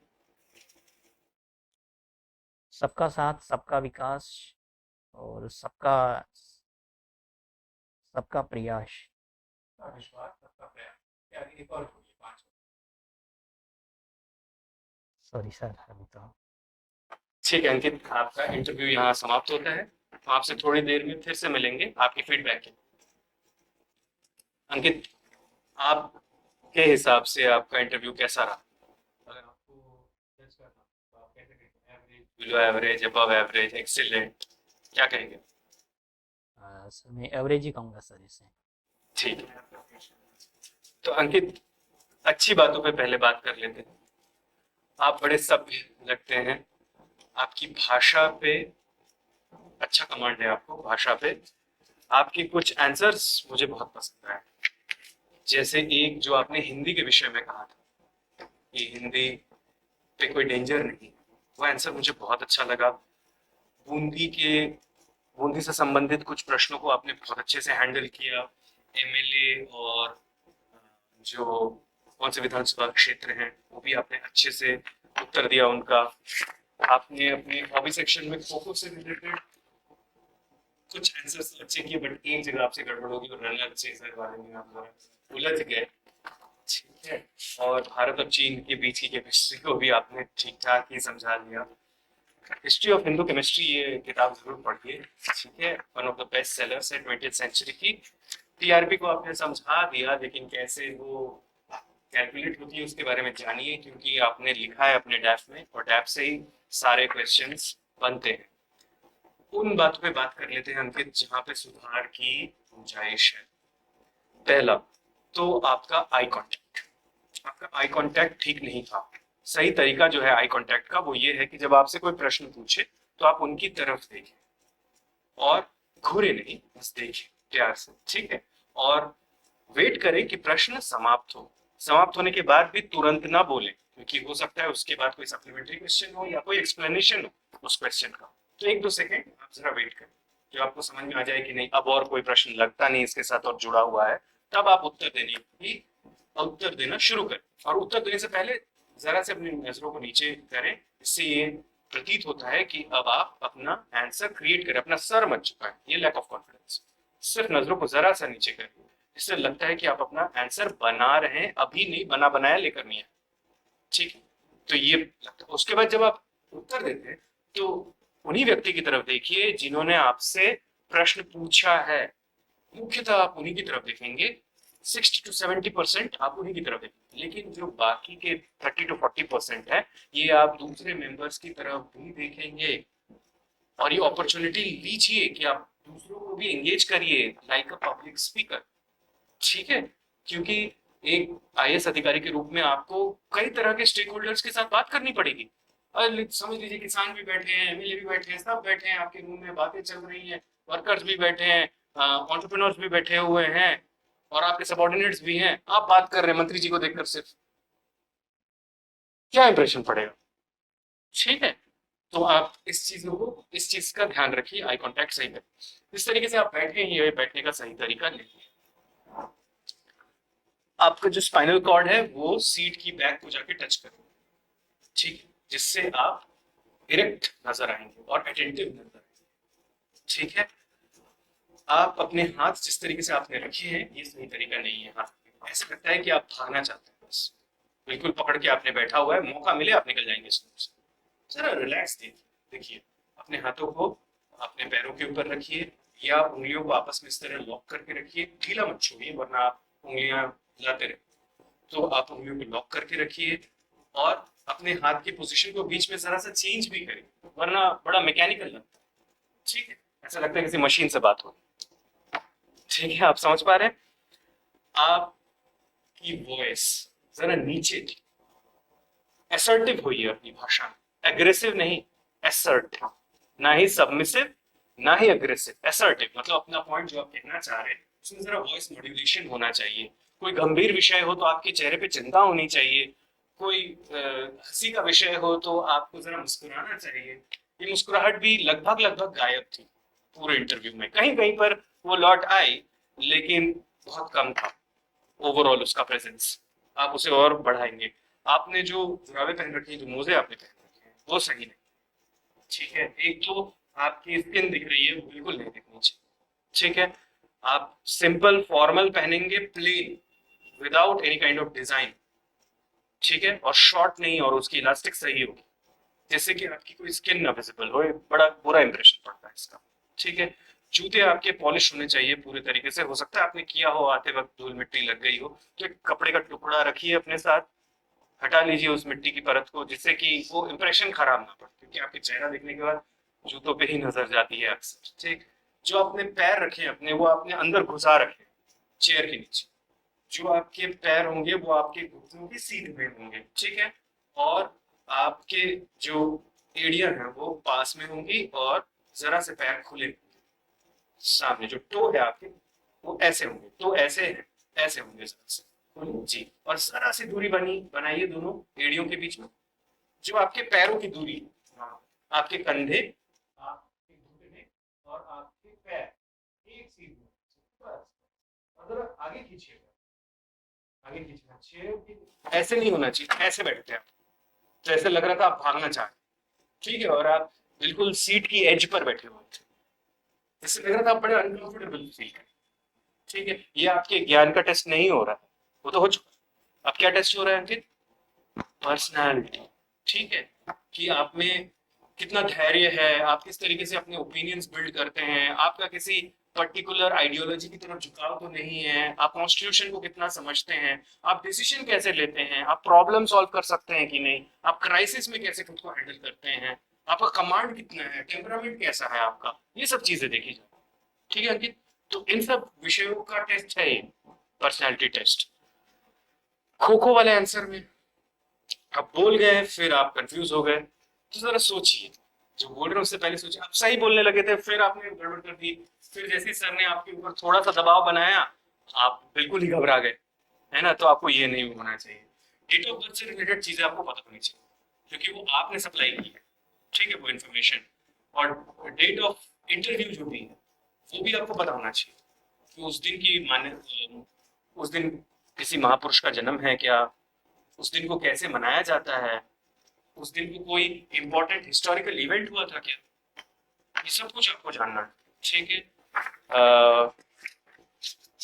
सबका साथ सबका विकास और सबका सबका प्रयास। सबका विश्वास सबका प्रयास, क्या आगे एक और जोड़िए, पांच। सॉरी सर अभी तो। ठीक है अंकित, आपका इंटरव्यू यहाँ समाप्त होता है। आपसे थोड़ी देर में फिर से मिलेंगे आपकी फीडबैक के लिए। अंकित, आपके हिसाब से आपका इंटरव्यू कैसा रहा? अगर आपको जज करना हो, तो आप कैसे कहेंगे? Average, below average, above average, excellent, क्या कहेंगे? सर मैं एवरेज ही कहूँगा सर इसे। ठीक है। तो अंकित, अच्छी बातों पे पहले बात कर लेते हैं। आप बड़े सभ्य लगते हैं, आपकी भाषा पे अच्छा कमांड है, आपको भाषा पे। आपके कुछ आंसर्स मुझे बहुत पसंद आए, जैसे एक जो आपने हिंदी के विषय में कहा था कि हिंदी पे कोई डेंजर नहीं, वो आंसर मुझे बहुत अच्छा लगा। बूंदी के बूंदी से संबंधित कुछ प्रश्नों को आपने बहुत अच्छे से हैंडल किया। एमएलए और जो कौन से विधानसभा क्षेत्र हैं वो भी आपने अच्छे से उत्तर दिया उनका। आपने अपने हॉबी सेक्शन में खो खो से रिलेटेड कुछ आंसर्स अच्छे किए, बट एक जगह आपसे गड़बड़ होगी और रनर चेजर के बारे में आप जरा उलझ गए। ठीक है। और भारत और चीन के बीच की केमिस्ट्री को भी आपने ठीक ठाक ही समझा लिया। हिस्ट्री ऑफ हिंदू केमिस्ट्री ये किताब जरूर पढ़िए, ठीक है, one of the best sellers है 20th सेंचुरी की। टीआरपी को आपने समझा दिया, लेकिन कैसे वो कैलकुलेट होती है उसके बारे में जानिए, क्योंकि आपने लिखा है अपने डैफ में और डैफ से ही सारे क्वेश्चंस बनते हैं। उन बातों पे बात कर लेते हैं अंकित जहां पे सुधार की गुंजाइश है। पहला तो आपका आई कांटेक्ट। आपका आई कांटेक्ट ठीक नहीं था। सही तरीका जो है आई कांटेक्ट का वो ये है कि जब आपसे कोई प्रश्न पूछे तो आप उनकी तरफ देखें और घूरे नहीं, बस देखें प्यार से, ठीक है। और वेट करें कि प्रश्न समाप्त हो। समाप्त होने के बाद भी तुरंत ना बोले, क्योंकि हो सकता है उसके बाद कोई सप्लीमेंट्री क्वेश्चन हो या कोई एक्सप्लेनेशन हो उस क्वेश्चन का। तो 1-2 सेकेंड आप जरा वेट करें, जब आपको समझ में आ जाए कि नहीं अब और कोई प्रश्न लगता नहीं इसके साथ और जुड़ा हुआ है, तब आप उत्तर देना शुरू करें। और उत्तर देने से पहले जरा से अपनी नजरों को नीचे करें, इससे ये प्रतीत होता है कि अब आप अपना आंसर क्रिएट करें, अपना सर मत झुकाएं, ये लैक ऑफ कॉन्फिडेंस। सिर्फ नजरों को जरा सा नीचे करें, इससे लगता है कि आप अपना आंसर बना रहे हैं, अभी नहीं बना बनाया लेकर नहीं है, ठीक है। तो ये लगता है। उसके बाद जब आप उत्तर देते हैं तो उन्हीं व्यक्ति की तरफ देखिए जिन्होंने आपसे प्रश्न पूछा है। मुख्यतः आप उन्हीं की तरफ देखेंगे, 60 to 70% आप उन्हीं की तरफ देखेंगे, लेकिन जो बाकी के 30 to 40% है, ये आप दूसरे मेंबर्स की तरफ भी देखेंगे। और ये अपॉर्चुनिटी लीजिए कि आप दूसरों को भी एंगेज करिए लाइक अ पब्लिक स्पीकर, ठीक है। क्योंकि एक आईएएस अधिकारी के रूप में आपको कई तरह के स्टेक होल्डर्स के साथ बात करनी पड़ेगी। समझ लीजिए किसान भी बैठे हैं, एमएलए भी बैठे हैं, सब बैठे हैं आपके रूम में, बातें चल रही हैं, वर्कर्स भी बैठे हैं, एंटरप्रेन्योर्स भी बैठे हुए हैं और आपके सबऑर्डिनेट्स भी हैं। आप बात कर रहे हैं मंत्री जी को देखकर, सिर्फ क्या इंप्रेशन पड़ेगा, ठीक है। तो आप इस चीज का ध्यान रखिए, आई कांटेक्ट सही करें। इस तरीके से आप बैठे, ये बैठने का सही तरीका नहीं। आपका जो स्पाइनल कॉर्ड है वो सीट की बैक को जाके टच करें, ठीक है, जिससे आप इरेक्ट नजर आएंगे और अटेंटिव नजर आएंगे, ठीक है। आप अपने हाथ जिस तरीके से आपने रखे हैं ये सही तरीका नहीं है। हाथ ऐसा लगता है कि आप भागना चाहते हैं, बस बिल्कुल पकड़ के आपने बैठा हुआ है, मौका मिले आप निकल जाएंगे इस रूम से। जरा रिलैक्स देखिए, अपने हाथों को अपने पैरों के ऊपर रखिए या उंगलियों को आपस में इस तरह लॉक करके रखिए, ढीला मत छोड़िए वरना आप उंगलियां हिलाते रहे। तो आप उंगलियों को लॉक करके रखिए और अपने हाथ की पोजीशन को बीच में जरा सा चेंज भी करिए, वरना बड़ा मैकेनिकल लगता है, ठीक है, ऐसा लगता है किसी मशीन से बात हो, ठीक है। आप समझ पा रहे हैं? आपकी वॉइस जरा नीचे, असर्टिव होइए अपनी भाषा में, एग्रेसिव नहीं, असर्टिव, ना ही सबमिसिव ना ही अग्रेसिव, असर्टिव मतलब अपना पॉइंट जो आप कहना चाह रहे हैं उसमें जरा वॉइस मॉड्यूलेशन होना चाहिए। कोई गंभीर विषय हो तो आपके चेहरे पे चिंता होनी चाहिए, कोई हंसी का विषय हो तो आपको जरा मुस्कुराना चाहिए। ये मुस्कुराहट भी लगभग लगभग गायब थी पूरे इंटरव्यू में, कहीं कहीं पर वो लौट आई लेकिन बहुत कम था ओवरऑल उसका प्रेजेंस। आप उसे और बढ़ाएंगे। आपने जो जुराबे पहन रखी है, जो मोजे आपने पहन रखे हैं वो सही नहीं, ठीक है। एक तो आपकी स्किन दिख रही है वो बिल्कुल नहीं दिखनी चाहिए, ठीक है। आप सिंपल फॉर्मल पहनेंगे, plain without any kind of design, ठीक है, और शॉर्ट नहीं, और उसकी इलास्टिक सही होगी जैसे कि आपकी कोई स्किन ना विजिबल हो, बड़ा बुरा इंप्रेशन पड़ता है इसका, ठीक है। जूते आपके पॉलिश होने चाहिए पूरे तरीके से। हो सकता है आपने किया हो, आते वक्त धूल मिट्टी लग गई हो, तो एक कपड़े का टुकड़ा रखिए अपने साथ, हटा लीजिए उस मिट्टी की परत को, जिससे कि वो इम्प्रेशन खराब ना पड़े, क्योंकि आपके चेहरा देखने के बाद जूतों पे ही नजर जाती है अक्सर। ठीक, जो आपने पैर रखे अपने, वो आपने अंदर घुसा रखे चेयर के नीचे। जो आपके पैर होंगे वो आपके घुटनों की सीध में होंगे, ठीक है। और आपके जो एड़ियां हैं वो पास में होंगी, और जरा से पैर खुले होंगे। सामने जो टो है आपके, वो ऐसे होंगे, तो ऐसे होंगे जरा से जी। और जरा सी दूरी बनाइए दोनों एड़ियों के बीच में, जो आपके पैरों की दूरी है। हाँ, आपके कंधे, आपके घुटने और आपके पैर एक सीध में, बस। और जरा आगे खींचिएगा, आगे खींचना चाहिए, ऐसे नहीं होना चाहिए, ऐसे बैठते हैं आप, तो ऐसे लग रहा था आप भागना चाह रहे हैं, ठीक है। और आप बिल्कुल सीट की एज पर बैठे हुए थे, इससे लग रहा था आप बड़े अनकंफर्टेबल फील कर, ठीक है। ये आपके ज्ञान का टेस्ट नहीं हो रहा है, वो तो हो चुका। अब क्या टेस्ट हो रहा है अंकित? पर्सनालिटी, ठीक है। कि आप में कितना धैर्य है, आप किस तरीके से अपने ओपिनियंस बिल्ड करते हैं, आपका किसी पर्टिकुलर आइडियोलॉजी की तरफ झुकाव तो नहीं है, आप कॉन्स्टिट्यूशन को कितना समझते हैं, आप डिसीजन कैसे लेते हैं, आप प्रॉब्लम सॉल्व कर सकते हैं कि नहीं, आप क्राइसिस में कैसे खुद को हैंडल करते हैं, आपका कमांड कितना है, टेम्परामेंट कैसा है आपका, ये सब चीजें देखी जाए, ठीक है अंकित। तो इन सब विषयों का टेस्ट है ये पर्सनैलिटी टेस्ट। खो खो वाले आंसर में आप बोल गए, फिर आप कंफ्यूज हो गए, तो जरा सोचिए, जो बोल रहे हैं उससे पहले सोचिए। आप सही बोलने लगे थे, फिर आपने गड़बड़ कर दी, फिर जैसे ही सर ने आपके ऊपर थोड़ा सा दबाव बनाया, आप बिल्कुल ही घबरा गए, है ना। तो आपको ये नहीं होना चाहिए। डेट ऑफ बर्थ से रिलेटेड चीजें आपको पता होनी चाहिए, क्योंकि वो आपने सप्लाई की है, ठीक है, वो इन्फॉर्मेशन। और डेट ऑफ इंटरव्यू जो भी है, वो भी आपको पता होना चाहिए कि उस दिन की मान्य, उस दिन किसी महापुरुष का जन्म है क्या, उस दिन को कैसे मनाया जाता है, उस दिन को कोई इम्पोर्टेंट हिस्टोरिकल इवेंट हुआ था क्या, ये सब कुछ आपको जानना है, ठीक है।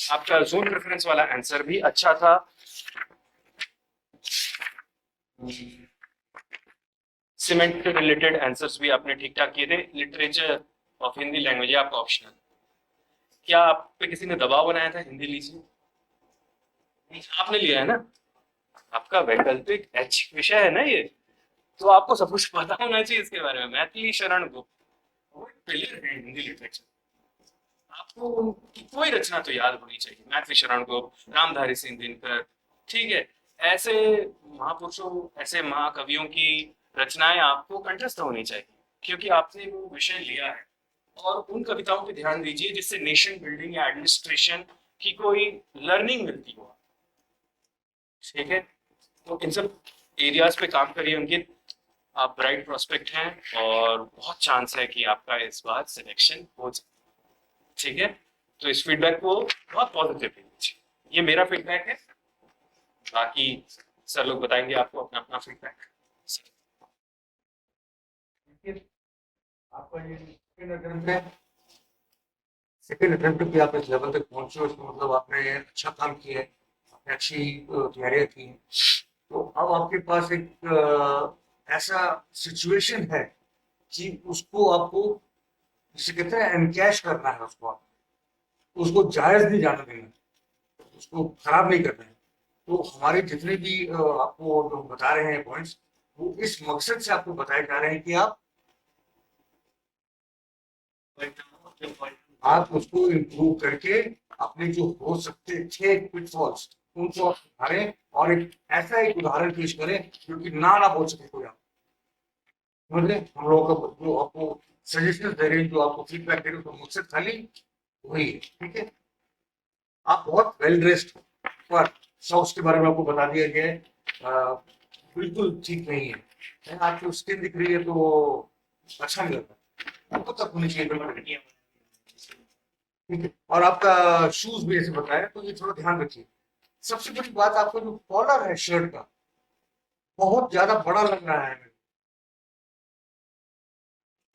आपका जोन प्रेफरेंस वाला आंसर भी अच्छा था। सीमेंट से रिलेटेड आंसर्स भी आपने ठीक ठाक किए थे। लिटरेचर ऑफ हिंदी लैंग्वेज आपका ऑप्शनल। क्या आप पे किसी ने दबाव बनाया था हिंदी लीजिए? आपने लिया है ना, आपका वैकल्पिक एच विषय है ना ये, तो आपको सब कुछ पता होना चाहिए इसके बारे में। मैथिली शरण गुप्त वो पिलर है हिंदी लिटरेचर, आपको उनकी कोई रचना तो याद होनी चाहिए। मैथिली शरण गुप्त, रामधारी सिंह दिनकर, ठीक है। ऐसे महापुरुषों, ऐसे महाकवियों की रचनाएं आपको कंठस्थ होनी चाहिए, क्योंकि आपने वो विषय लिया है। और उन कविताओं पे ध्यान दीजिए जिससे नेशन बिल्डिंग या एडमिनिस्ट्रेशन की कोई लर्निंग मिलती हो, ठीक है। तो इन सब एरियाज पे काम करिए अंकित, आप ब्राइट प्रोस्पेक्ट हैं, और बहुत चांस है कि आपका इस बार सिलेक्शन हो जाए, ठीक है। तो इस फीडबैक को बहुत पॉजिटिव लीजिए, ये मेरा फीडबैक है, बाकी सर लोग बताएंगे आपको अपना अपना फीडबैक। आपका ये सेकंड अटेम्प्ट पे आप इस लेवल तक पहुंचे हो, इसका मतलब आपने अच्छा काम किया है, आपने अच्छी तैयारियां की हैं। तो अब आपके पास एक ऐसा सिचुएशन है कि उसको आपको, जिसे कहते हैं, एनकैश करना है उसको, आपको उसको जायज नहीं जाने देना, उसको खराब नहीं करना है। तो हमारे जितने भी आपको जो बता रहे हैं पॉइंट्स, वो इस मकसद से आपको बताए जा रहे हैं कि आप उसको इम्प्रूव करके अपने जो हो सकते थे पिटफॉल्स, उनको आप सुधारें, और एक ऐसा एक उदाहरण पेश करें जो कि ना बोल सके कोई। आप मतलब हम लोगों का जो आपको सजेशन दे रहे हैं, जो आपको फीडबैक दे रहे हैं, तो मकसद खाली वही है, ठीक है। आप बहुत वेल ड्रेस्ड, पर सॉक्स के बारे में आपको बता दिया गया है, बिल्कुल ठीक नहीं है। आपकी स्किन दिख रही है तो अच्छा नहीं लगता, आपको तक होनी चाहिए बिल्कुल, ठीक है। और आपका शूज भी ऐसे बताया, तो ये थोड़ा ध्यान रखिए। सबसे बड़ी बात, आपका जो कॉलर है शर्ट का, बहुत ज्यादा बड़ा लग रहा है।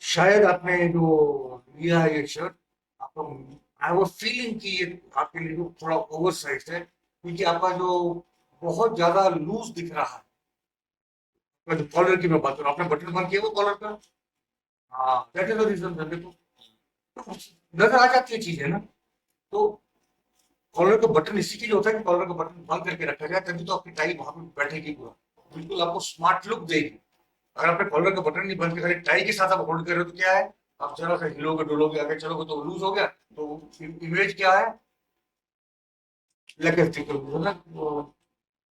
शायद आपने जो लिया है ये शर्ट, आपको आई हैव अ फीलिंग कि ये आपके लिए थोड़ा ओवर साइज है, क्योंकि आपका जो बहुत ज्यादा लूज दिख रहा है। मैं जो कॉलर की मैं बात कर रहा हूँ, आपने बटन बंद किया वो कॉलर का, हाँ दैट इज द रीजन। देखो नजर आ जाती है चीजें ना। तो कॉलर का बटन इसी के लिए होता है कि कॉलर का बटन बंद करके रखा जाए, तभी तो आपकी टाई वहां पे बैठेगी पूरा, बिल्कुल आपको स्मार्ट लुक देगी। अगर आपने कॉलर का बटन नहीं बंद किया, खाली टाई के साथ आप होल्ड कर रहे हो तो क्या है, आप जरा सा हिलोगे डुलोगे आगे चलोगे तो लूज हो गया, तो इमेज क्या है, लेकर ना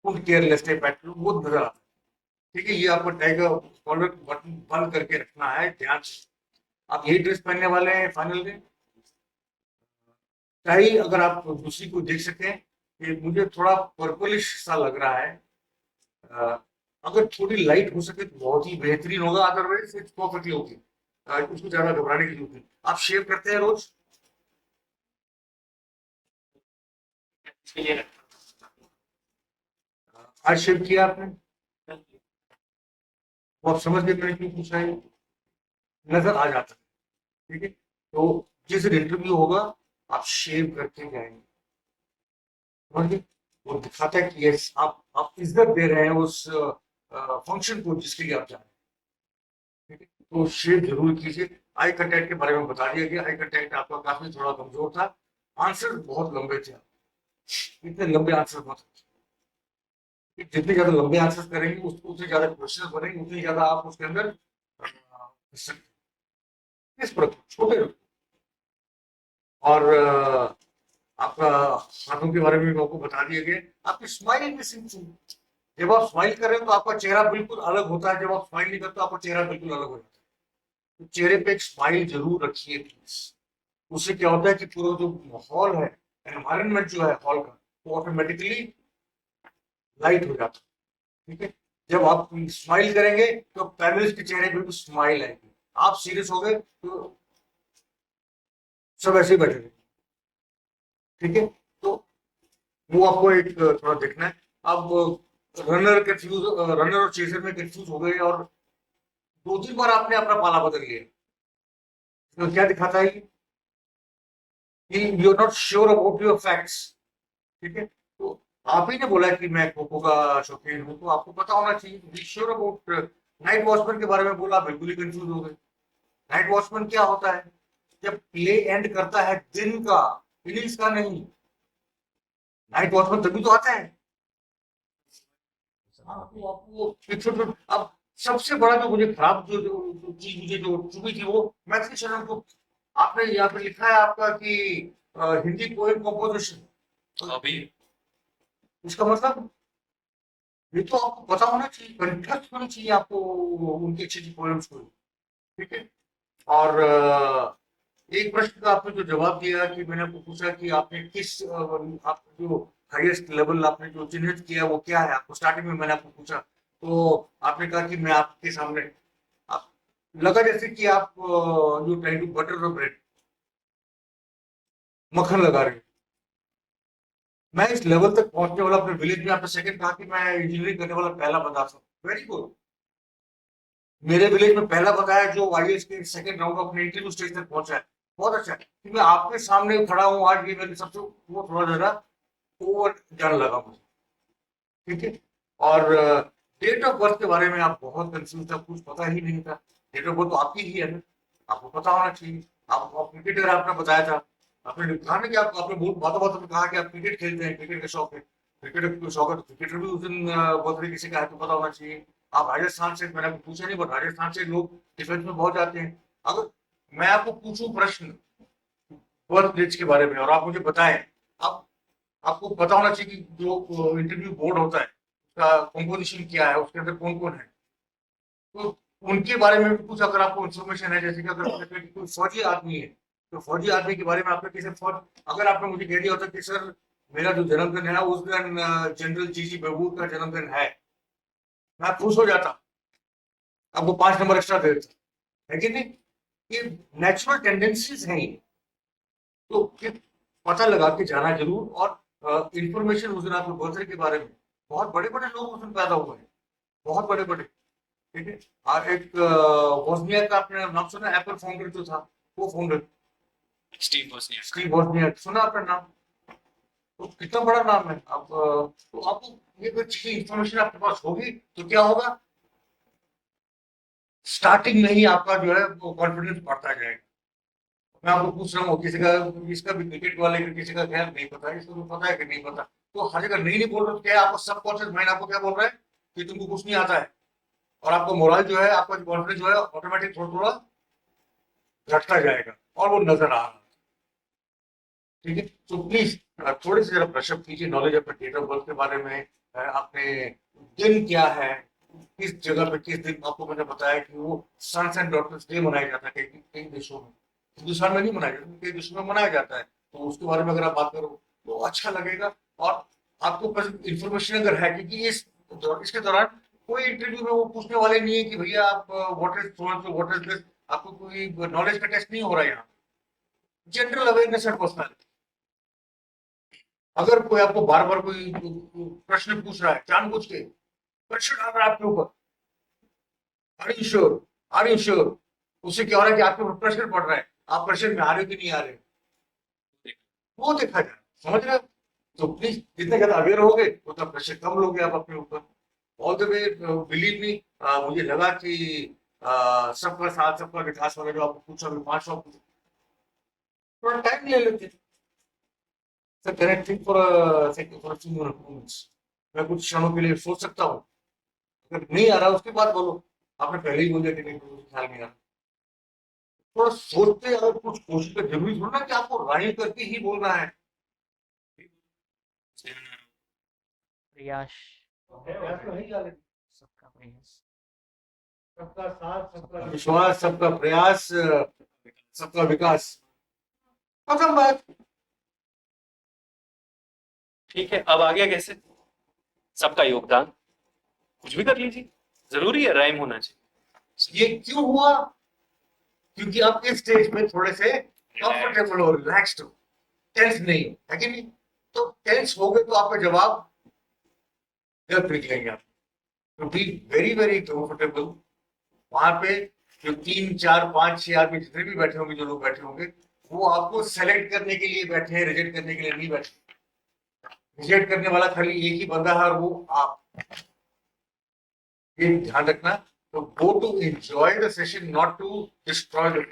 फुल केयरलेस टाइप वो नजर आता है। ठीक है, ये आपको टाई का कॉलर बटन बंद करके रखना है ध्यान से। आप यही ड्रेस पहनने वाले हैं फाइनल में। टाई अगर आप दूसरी को देख सकें, ये मुझे थोड़ा पर्पलिश सा लग रहा है, अ, अगर थोड़ी लाइट हो सके तो बहुत ही बेहतरीन होगा, अदरवाइज इट्स परफेक्टली ओके। उसको ज्यादा घबराने की जरूरत नहीं। आप शेव करते हैं रोज? इसके लिए रखा आज शेव किया आपने? वो आप समझ गए मैंने क्यों पूछा है? नजर आ जाता है। ठीक है, तो जिस दिन इंटरव्यू होगा आप शेव करके जाएंगे, समझ गए? वो दिखाता है कि यस आप इज्जत दे रहे हैं उस फंक्शन को जिसके लिए आप जा रहे हैं। ठीक है, तो शेव जरूर कीजिए। आई कंटेक्ट के बारे में बता दिया गया, आई कंटेक्ट आपका काफी थोड़ा कमजोर था, आंसर बहुत लंबे थे, इतने लंबे आंसर मत, जितने ज्यादा लंबे आंसर करेंगे उतने ज्यादा क्वेश्चन बनेंगे, उतनी ज्यादा आप उसके अंदर इस पर छोटे रखो। और आपका हाथों के बारे में भी आपको बता दिया गया। आपकी स्माइल भी सिंपल, जब आप स्माइल कर रहे हो तो आपका चेहरा बिल्कुल अलग होता है, जब आप स्माइल नहीं करते तो आपका चेहरा बिल्कुल अलग हो जाता है। तो चेहरे पे एक स्माइल जरूर रखिए प्लीज। उससे क्या होता है कि पूरा जो माहौल है, एनवायरनमेंट जो है हॉल का, वो ऑटोमेटिकली लाइट हो जाता है। ठीक है, जब आप स्माइल करेंगे तो पैनलिस्ट के चेहरे पे भी स्माइल आएगी। आप सीरियस हो गए तो सब ऐसे ही बैठे रहेंगे। ठीक है, तो वो आपको एक थोड़ा देखना है। अब रनर और चेजर में कंफ्यूज हो गए और दो तीन बार आपने अपना पाला बदल लिया, तो क्या दिखाता है कि you are not sure about your facts. ठीक है, तो आप ही ने बोला कि मैं खो का शौकीन हूँ, तो आपको पता होना चाहिए, be sure about. Night watchman के बारे में बोला, बिल्कुल ही कंफ्यूज हो गए। नाइट वॉचमैन क्या होता है? जब प्ले एंड करता है दिन का, इनिंग्स का नहीं, नाइट वॉचमैन तभी तो आता है। आपको आपको अब सबसे बड़ा जो मुझे खराब जो चीज मुझे जो चुभी थी वो मैथिली शरण को, आपने यहाँ पे लिखा है आपका कि हिंदी पोएम कंपोजिशन, अभी इसका मतलब ये तो आपको पता होना चाहिए, कंठस्थ होनी चाहिए आपको उनकी अच्छी अच्छी पोएम्स को। ठीक है, और एक प्रश्न का आपने जो जवाब दिया कि मैंने आपको पूछा कि आपने किस आप जो हाईएस्ट लेवल आपने जो चिन्हित किया वो क्या है, आपको स्टार्टिंग में मैंने आपको पूछा तो आपने कहा कि मैं आपके सामने, आप लगा जैसे कि आप you trying to butter the bread, मक्खन लगा रहे हैं। मैं इस लेवल तक पहुंचने वाला अपने विलेज में, आपने सेकंड कहा कि मैं इंजीनियरिंग करने वाला पहला बंदा था, वेरी गुड। मेरे विलेज में पहला बंदा है जो आईएएस के सेकंड राउंड अपने इंटरव्यू स्टेज तक पहुंचा है, बहुत अच्छा है। कि मैं आपके सामने खड़ा हूँ आज, ये मेरे सबसे वो थोड़ा ज्यादा ओवर डर लगा मुझे। ठीक है, और डेट ऑफ बर्थ के बारे में आप बहुत कंफ्यूज था, कुछ पता ही नहीं था। डेट ऑफ बर्थ तो आपकी ही है ना, आपको पता होना चाहिए। आप क्रिकेटर, आपने बताया था, आपने कहा ना कि आप आपने बहुत बातों बातों में कहा कि आप क्रिकेट खेलते हैं, क्रिकेट का शौक है, क्रिकेट का शौक है तो क्रिकेटर भी उस दिन बर्थडे किसी का है तो पता होना चाहिए। आप राजस्थान से, मैंने आपको पूछा नहीं, बट राजस्थान से लोग डिफेंस में बहुत जाते हैं। अगर मैं आपको पूछूं प्रश्न बर्थ डेट्स के बारे में और आप मुझे बताएं, आप आपको पता होना चाहिए कि जो इंटरव्यू बोर्ड होता है उसका कंपोजिशन क्या है, उसके अंदर कौन कौन है, तो उनके बारे में भी कुछ अगर आपको इन्फॉर्मेशन है, जैसे कि अगर कोई फौजी आदमी है तो फौजी आदमी के बारे में आपने किसी फौज, अगर आपने मुझे कह दिया होता कि सर मेरा जो जन्मदिन है उस दिन जनरल जीजी बबूर का जन्मदिन मैं खुश हो जाता, आपको 5 नंबर एक्स्ट्रा दे देता, है कि नहीं? ये नेचुरल टेंडेंसीज हैं ये। तो ये पता लगा के जाना जरूर, और इंफॉर्मेशन उस दिन आपके बर्थडे के बारे में, बहुत बड़े बड़े लोग उस दिन पैदा हुए हैं, बहुत बड़े बड़े। ठीक है, और एक वोजनियाक का आपने नाम सुना, एप्पल फाउंडर जो था, वो founder Steve Wozniak. Steve Wozniak, सुना आपने नाम? तो कितना बड़ा नाम है। अब तो आपको ये कुछ इंफॉर्मेशन आपके पास होगी तो क्या होगा, स्टार्टिंग में ही आपका जो है वो कॉन्फिडेंस बढ़ता जाएगा। मैं आपको पूछ रहा हूँ, किसी का, इसका भी क्रिकेट वाले का किसी का खैर नहीं पता, इसको भी पता है कि नहीं पता, तो हर जगह नहीं बोल रहे, तो क्या है, आपको सबकॉन्शियस माइंड आपको क्या बोल रहा है कि तुमको कुछ नहीं आता है, और आपको मोरल जो है, आपका कॉन्फिडेंस जो है ऑटोमेटिक थोड़ा थोड़ा घटता जाएगा, और वो नजर आ रहा है। ठीक है, तो प्लीज थोड़ी सी जरा ब्रशअप कीजिए नॉलेज अपने डेट ऑफ बर्थ के बारे में, अपने दिन क्या है, किस जगह पे किस दिन, आपको मैंने बताया कि वो सन्स एंड डॉटर्स डे मनाया जाता है कई कई देशों में, हिंदुस्तान में नहीं मनाया जाता, कई देशों में मनाया जाता है, तो उसके बारे में अगर आप बात करो तो अच्छा लगेगा। और आपको इंफॉर्मेशन अगर है, क्योंकि इसके दौरान कोई इंटरव्यू में वो पूछने वाले नहीं है कि भैया आप what is what is this, आपको कोई नॉलेज का टेस्ट नहीं हो रहा है यहाँ, जनरल अवेयरनेस एंड पर्सनैलिटी। अगर कोई आपको बार बार कोई प्रश्न पूछ रहा है जानबूझ के, प्रश्न डाल रहा है आपके ऊपर, are you sure, are you sure, उससे क्या हो रहा है कि आपके ऊपर प्रेशर पड़ रहा है, आप प्रेशर में आ रहे हो कि नहीं आ रहे हो, वो देखा जाए, समझ रहे हो? तो प्लीज जितने ज्यादा अवेयर हो गए उतना प्रेशर कम लोगे आप अपने ऊपर। All the way, believe me, मुझे लगा कि सबका साथ सबका विकास वगैरह जो आपको पूछा, अभी 500 थोड़ा टाइम ले लेते। Sir can I think for few moments, मैं कुछ क्षणों के लिए सोच सकता हूँ, अगर नहीं आ रहा उसके बाद बोलो, आपने पहले ही बोल दिया कि नहीं, मुझे ख्याल नहीं आ रहा, थोड़ा सोचते, अगर कुछ कोशिश कर, जरूरी थोड़ा ना कि आपको राय करके ही बोलना है। प्रयास प्रयास तो है ही ऑलरेडी। सबका प्रयास। सबका साथ सबका विश्वास सबका प्रयास, सबका विकास, खत्म बात। ठीक है, अब आ गया कैसे? सबका योगदान, कुछ भी कर लीजिए, जरूरी है राइम होना चाहिए। ये क्यों हुआ? क्योंकि आप इस स्टेज पे थोड़े से कंफर्टेबल हो, रिलैक्स्ड हो, टेंस नहीं हो, है कि नहीं? तो टेंस हो गए तो आपका जवाब गलत निकलेंगे आप, तो बी वेरी वेरी कंफर्टेबल। वहां पे जो 3 4 5 6 आदमी जितने भी बैठे होंगे, जो लोग बैठे होंगे, वो आपको सेलेक्ट करने के लिए बैठे हैं, रिजेक्ट करने के लिए नहीं बैठे। रिजेक्ट करने वाला खाली एक ही बंदा है, और वो आप, ये ध्यान रखना। तो go to enjoy the session, not to destroy the,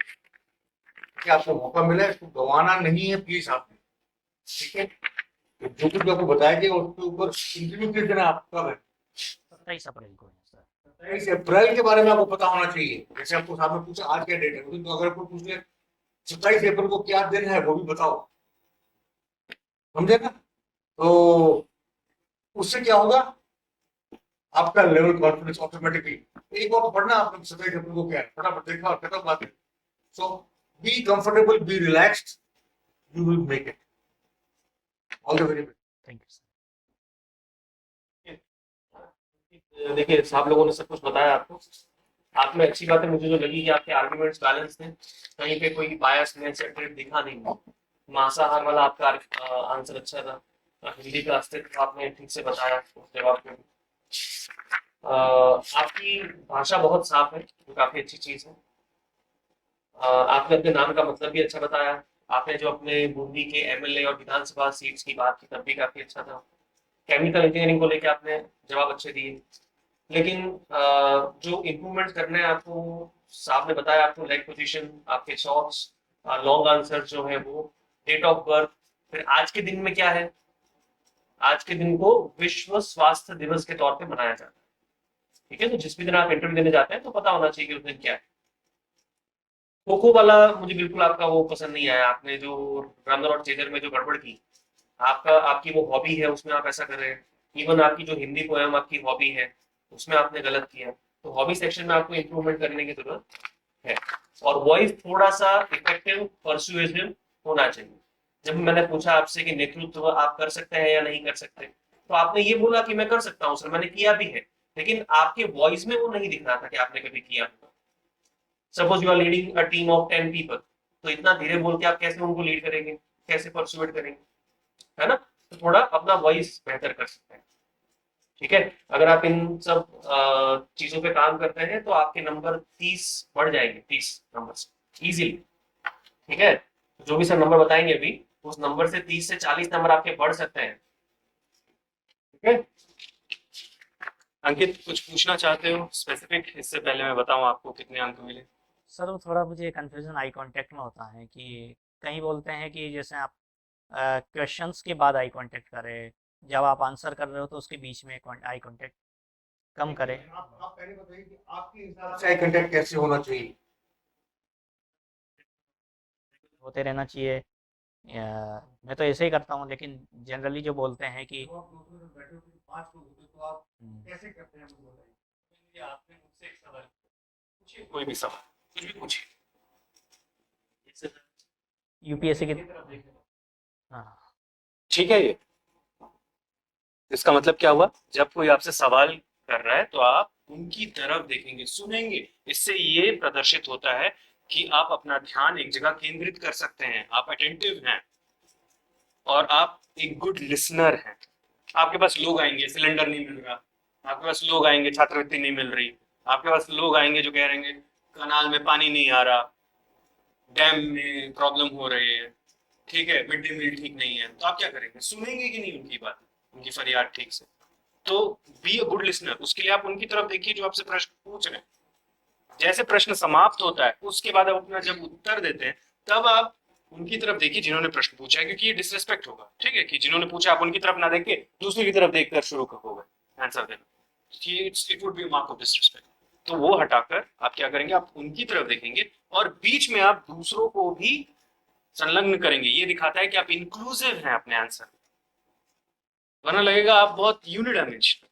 कि आपको मौका मिला है, इसको गंवाना नहीं है प्लीज आपने। ठीक है, तो जो कुछ भी आपको बताया गया उसके ऊपर इंटरव्यू किस दिन है, आप कब है? 27 अप्रैल को है सर। 27 अप्रैल के बारे में आपको पता होना चाहिए। जैसे आपको सामने पूछा आज क्या डेट है, उस दिन तो अगर आपको पूछ ले 27 अप्रैल को क्या दिन है वो भी बताओ, समझे ना? तो उससे क्या होगा, आपका लेवल कॉन्फिडेंस ऑटोमेटिकली, एक बार तो पढ़ना आपने 27 अप्रैल को क्या है, फटाफट देखा और खत्म बात है। So be comfortable, be relaxed, you will make it. All the very best. Thank you sir. देखिए, साहब लोगों ने सब कुछ बताया आपको। आप में अच्छी बात है मुझे जो लगी कि आपके आर्गुमेंट्स बैलेंस थे, कहीं पे कोई बायसनेस या ट्रिप दिखा नहीं। मांसाहार वाला आपका आंसर अच्छा था, हिंदी का अस्तित्व आपने ठीक से बताया उस जवाब में। आपकी भाषा बहुत साफ है, जो काफी अच्छी चीज है। आपने अपने नाम का मतलब भी अच्छा बताया। आपने जो अपने बूंदी के एमएलए और विधानसभा सीट्स की बात की तब भी काफी अच्छा था। केमिकल इंजीनियरिंग को लेकर आपने जवाब अच्छे दिए। लेकिन जो इम्प्रूवमेंट करना है आपको, साहब ने बताया आपको लेग पोजीशन, आपके शॉट्स, लॉन्ग आंसर जो है वो, डेट ऑफ बर्थ, फिर आज के दिन में क्या है। आज के दिन को विश्व स्वास्थ्य दिवस के तौर पे मनाया जाता है। ठीक है, तो जिस भी दिन आप इंटरव्यू देने जाते हैं तो पता होना चाहिए कि उस दिन क्या है। खो खो वाला मुझे बिल्कुल आपका वो पसंद नहीं आया, आपने जो रनर और चेजर में जो गड़बड़ की। आपकी वो हॉबी है, उसमें आप ऐसा कर रहे हैं। इवन आपकी जो हिंदी पोएम आपकी हॉबी है, उसमें आपने गलत किया। तो हॉबी सेक्शन में आपको इम्प्रूवमेंट करने की जरूरत है। और वॉइस थोड़ा सा इफेक्टिव, परसुएसिव होना चाहिए। जब मैंने पूछा आपसे कि नेतृत्व आप कर सकते हैं या नहीं कर सकते, तो आपने ये बोला कि मैं कर सकता हूँ सर, मैंने किया भी है। लेकिन आपके वॉइस में वो नहीं दिख रहा था कि आपने कभी किया। Suppose you are leading a team of 10 people, तो इतना धीरे बोल के आप कैसे उनको लीड करेंगे, कैसे परसुएट करेंगे, है ना? तो थोड़ा अपना वॉइस बेहतर कर सकते हैं। ठीक है, अगर आप इन सब चीजों पे काम करते हैं तो आपके नंबर 30 बढ़ जाएंगे, 30 नंबर इजीली। ठीक है, जो भी सर नंबर बताएंगे अभी, उस नंबर से 30 से 40 नंबर आपके बढ़ सकते हैं। ठीक है, अंकित कुछ पूछना चाहते हो स्पेसिफिक? इससे पहले मैं बताऊं आपको कितने अंक मिले। सर वो थोड़ा मुझे कन्फ्यूज़न आई कांटेक्ट में होता है कि कहीं बोलते हैं कि जैसे आप क्वेश्चंस के बाद आई कांटेक्ट करें, जब आप आंसर कर रहे हो तो उसके बीच में आई कांटेक्ट कम करें। आप पहले बताइए कि आपके हिसाब से आई कांटेक्ट कैसे होना चाहिए? होते रहना चाहिए। मैं तो ऐसे ही करता हूँ, लेकिन जनरली जो बोलते हैं कि तो आप दोस्तों में बैठे हो कि 5 लोग होते तो आप हम्म, कैसे करते हैं मुझे बताइए। आपने मुझसे एक सवाल पूछिए, कोई भी सवाल, कुछ भी पूछिए। जैसे यूपीएससी की मेरी तरफ देखें। हाँ ठीक है, ये इसका मतलब क्या हुआ? जब कोई आपसे सवाल कर रहा है तो आप उनकी तरफ देखेंगे, सुनेंगे। इससे ये प्रदर्शित होता है कि आप अपना ध्यान एक जगह केंद्रित कर सकते हैं, आप अटेंटिव हैं और आप एक गुड लिसनर हैं। आपके पास लोग आएंगे, सिलेंडर नहीं मिल रहा, आपके पास लोग आएंगे, छात्रवृत्ति नहीं मिल रही, आपके पास लोग आएंगे जो कह रहे हैं कनाल में पानी नहीं आ रहा, डैम में प्रॉब्लम हो रही है, ठीक है, मिड डे मील ठीक नहीं है, तो आप क्या करेंगे? सुनेंगे कि नहीं उनकी बात, उनकी फरियाद ठीक से? तो बी अ गुड लिसनर, उसके लिए आप उनकी तरफ देखिए जो आपसे प्रश्न पूछ रहे हैं। जैसे प्रश्न समाप्त होता है उसके बाद आप अपना जब उत्तर देते हैं तब आप उनकी तरफ देखिए जिन्होंने प्रश्न पूछा है, क्योंकि ये डिसरेस्पेक्ट होगा, ठीक है, कि जिन्होंने पूछा आप उनकी तरफ ना देख के दूसरी की तरफ देखकर शुरू होगा आंसर देना, it would be mark of disrespect. तो वो हटाकर आप क्या करेंगे, आप उनकी तरफ देखेंगे और बीच में आप दूसरों को भी संलग्न करेंगे। ये दिखाता है कि आप इंक्लूसिव हैं अपने आंसर में, वरना लगेगा आप बहुत यूनिडायमेंशनल।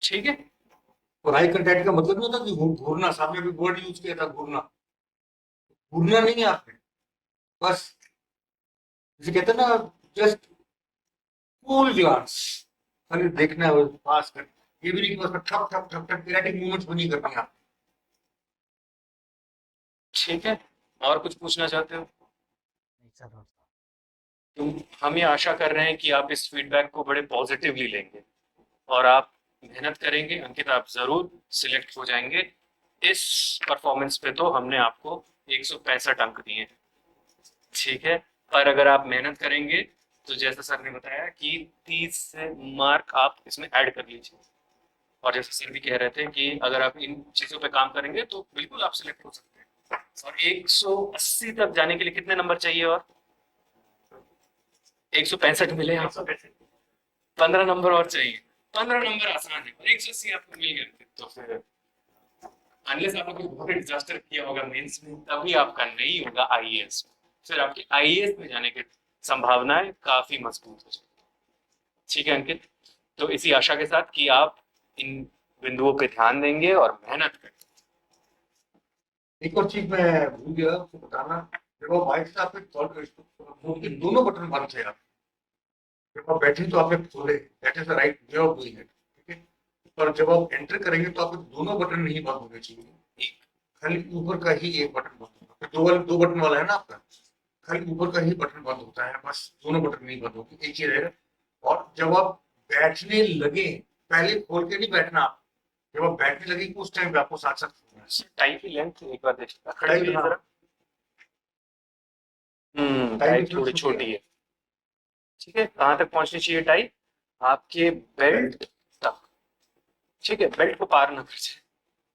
ठीक है, और आई कांटेक्ट का मतलब नहीं होता कि घूरना, साहब ने भी वर्ड यूज किया था घूरना। घूरना नहीं है आपने, बस जिसे कहते हैं ना, जस्ट कूल ग्लांस, खाली देखना है, पास कर। ये भी नहीं कि बस ठप ठप ठप ठप इरेटिक मूवमेंट्स भी नहीं करनी है आप। ठीक है, और कुछ पूछना चाहते हो? नहीं सर और तो हम ये आशा कर रहे हैं कि आप इस फीडबैक को बड़े पॉजिटिवली लेंगे और आप मेहनत करेंगे। अंकित, आप जरूर सिलेक्ट हो जाएंगे। इस परफॉर्मेंस पे तो हमने आपको 165 अंक दिए हैं, ठीक है, पर अगर आप मेहनत करेंगे तो जैसा सर ने बताया कि 30 से मार्क आप इसमें ऐड कर लीजिए। और जैसे सर भी कह रहे थे कि अगर आप इन चीजों पे काम करेंगे तो बिल्कुल आप सिलेक्ट हो सकते हैं। और 180 तक जाने के लिए कितने नंबर चाहिए? और 165 मिले आपको, 15 नंबर और चाहिए। 15 नंबर आसान है, और 180 आपको मिल गए तो फिर अनलेस आपने कोई बहुत डिजास्टर किया होगा मेंस में, तभी आपका नहीं होगा आईएएस। फिर आपके आईएएस में जाने की संभावनाएं काफी मजबूत हो जाएगी। ठीक है अंकित, तो इसी आशा के साथ कि आप इन बिंदुओं पे ध्यान देंगे और मेहनत करेंगे। एक और चीज मैं भूल गया आपको बताना, जब आप बाइक से आपने कॉल कर, दोनों बटन बंद थे आप। जब आप बैठे तो आपने खोले, that is the right way of doing it, ठीक है। पर जब आप एंटर करेंगे तो आपके दोनों बटन नहीं बंद होने चाहिए, एक खाली ऊपर का ही एक बटन बंद होगा। दो बटन वाला है ना आपका, खाली ऊपर का ही बटन बंद होता है, बस दोनों बटन नहीं बंद होते, एक ही रहेगा। और जब आप बैठने लगे, पहले खोल के नहीं बैठना आप, जब आप बैठने लगे उस टाइम पे आपको साथ साथ खोलना है। टाई की लेंथ एक बार देखिएगा, खड़े टाई, होइए हाँ, जरा। टाई टाई भी थोड़ी छोटी छोटी है। ठीक है, कहाँ तक पहुंचनी चाहिए टाई? आपके बेल्ट तक। ठीक है, बेल्ट को पार ना कर जाए,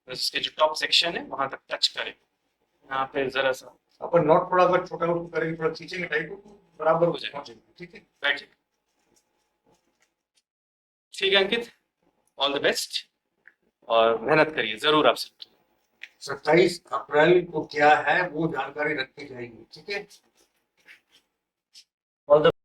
बस इसके जो टॉप सेक्शन है वहां तक टच करे। यहाँ पे जरा सा अपन नॉट थोड़ा अगर छोटा करेंगे, थोड़ा खींचेंगे टाई को तो बराबर हो जाएगा। पहुंचेंगे, ठीक है। बैठिए। ठीक है अंकित, ऑल द बेस्ट और मेहनत करिए, जरूर आप सिलेक्ट होंगे। 27 अप्रैल को क्या है वो जानकारी रखी जाएगी, ठीक है। All the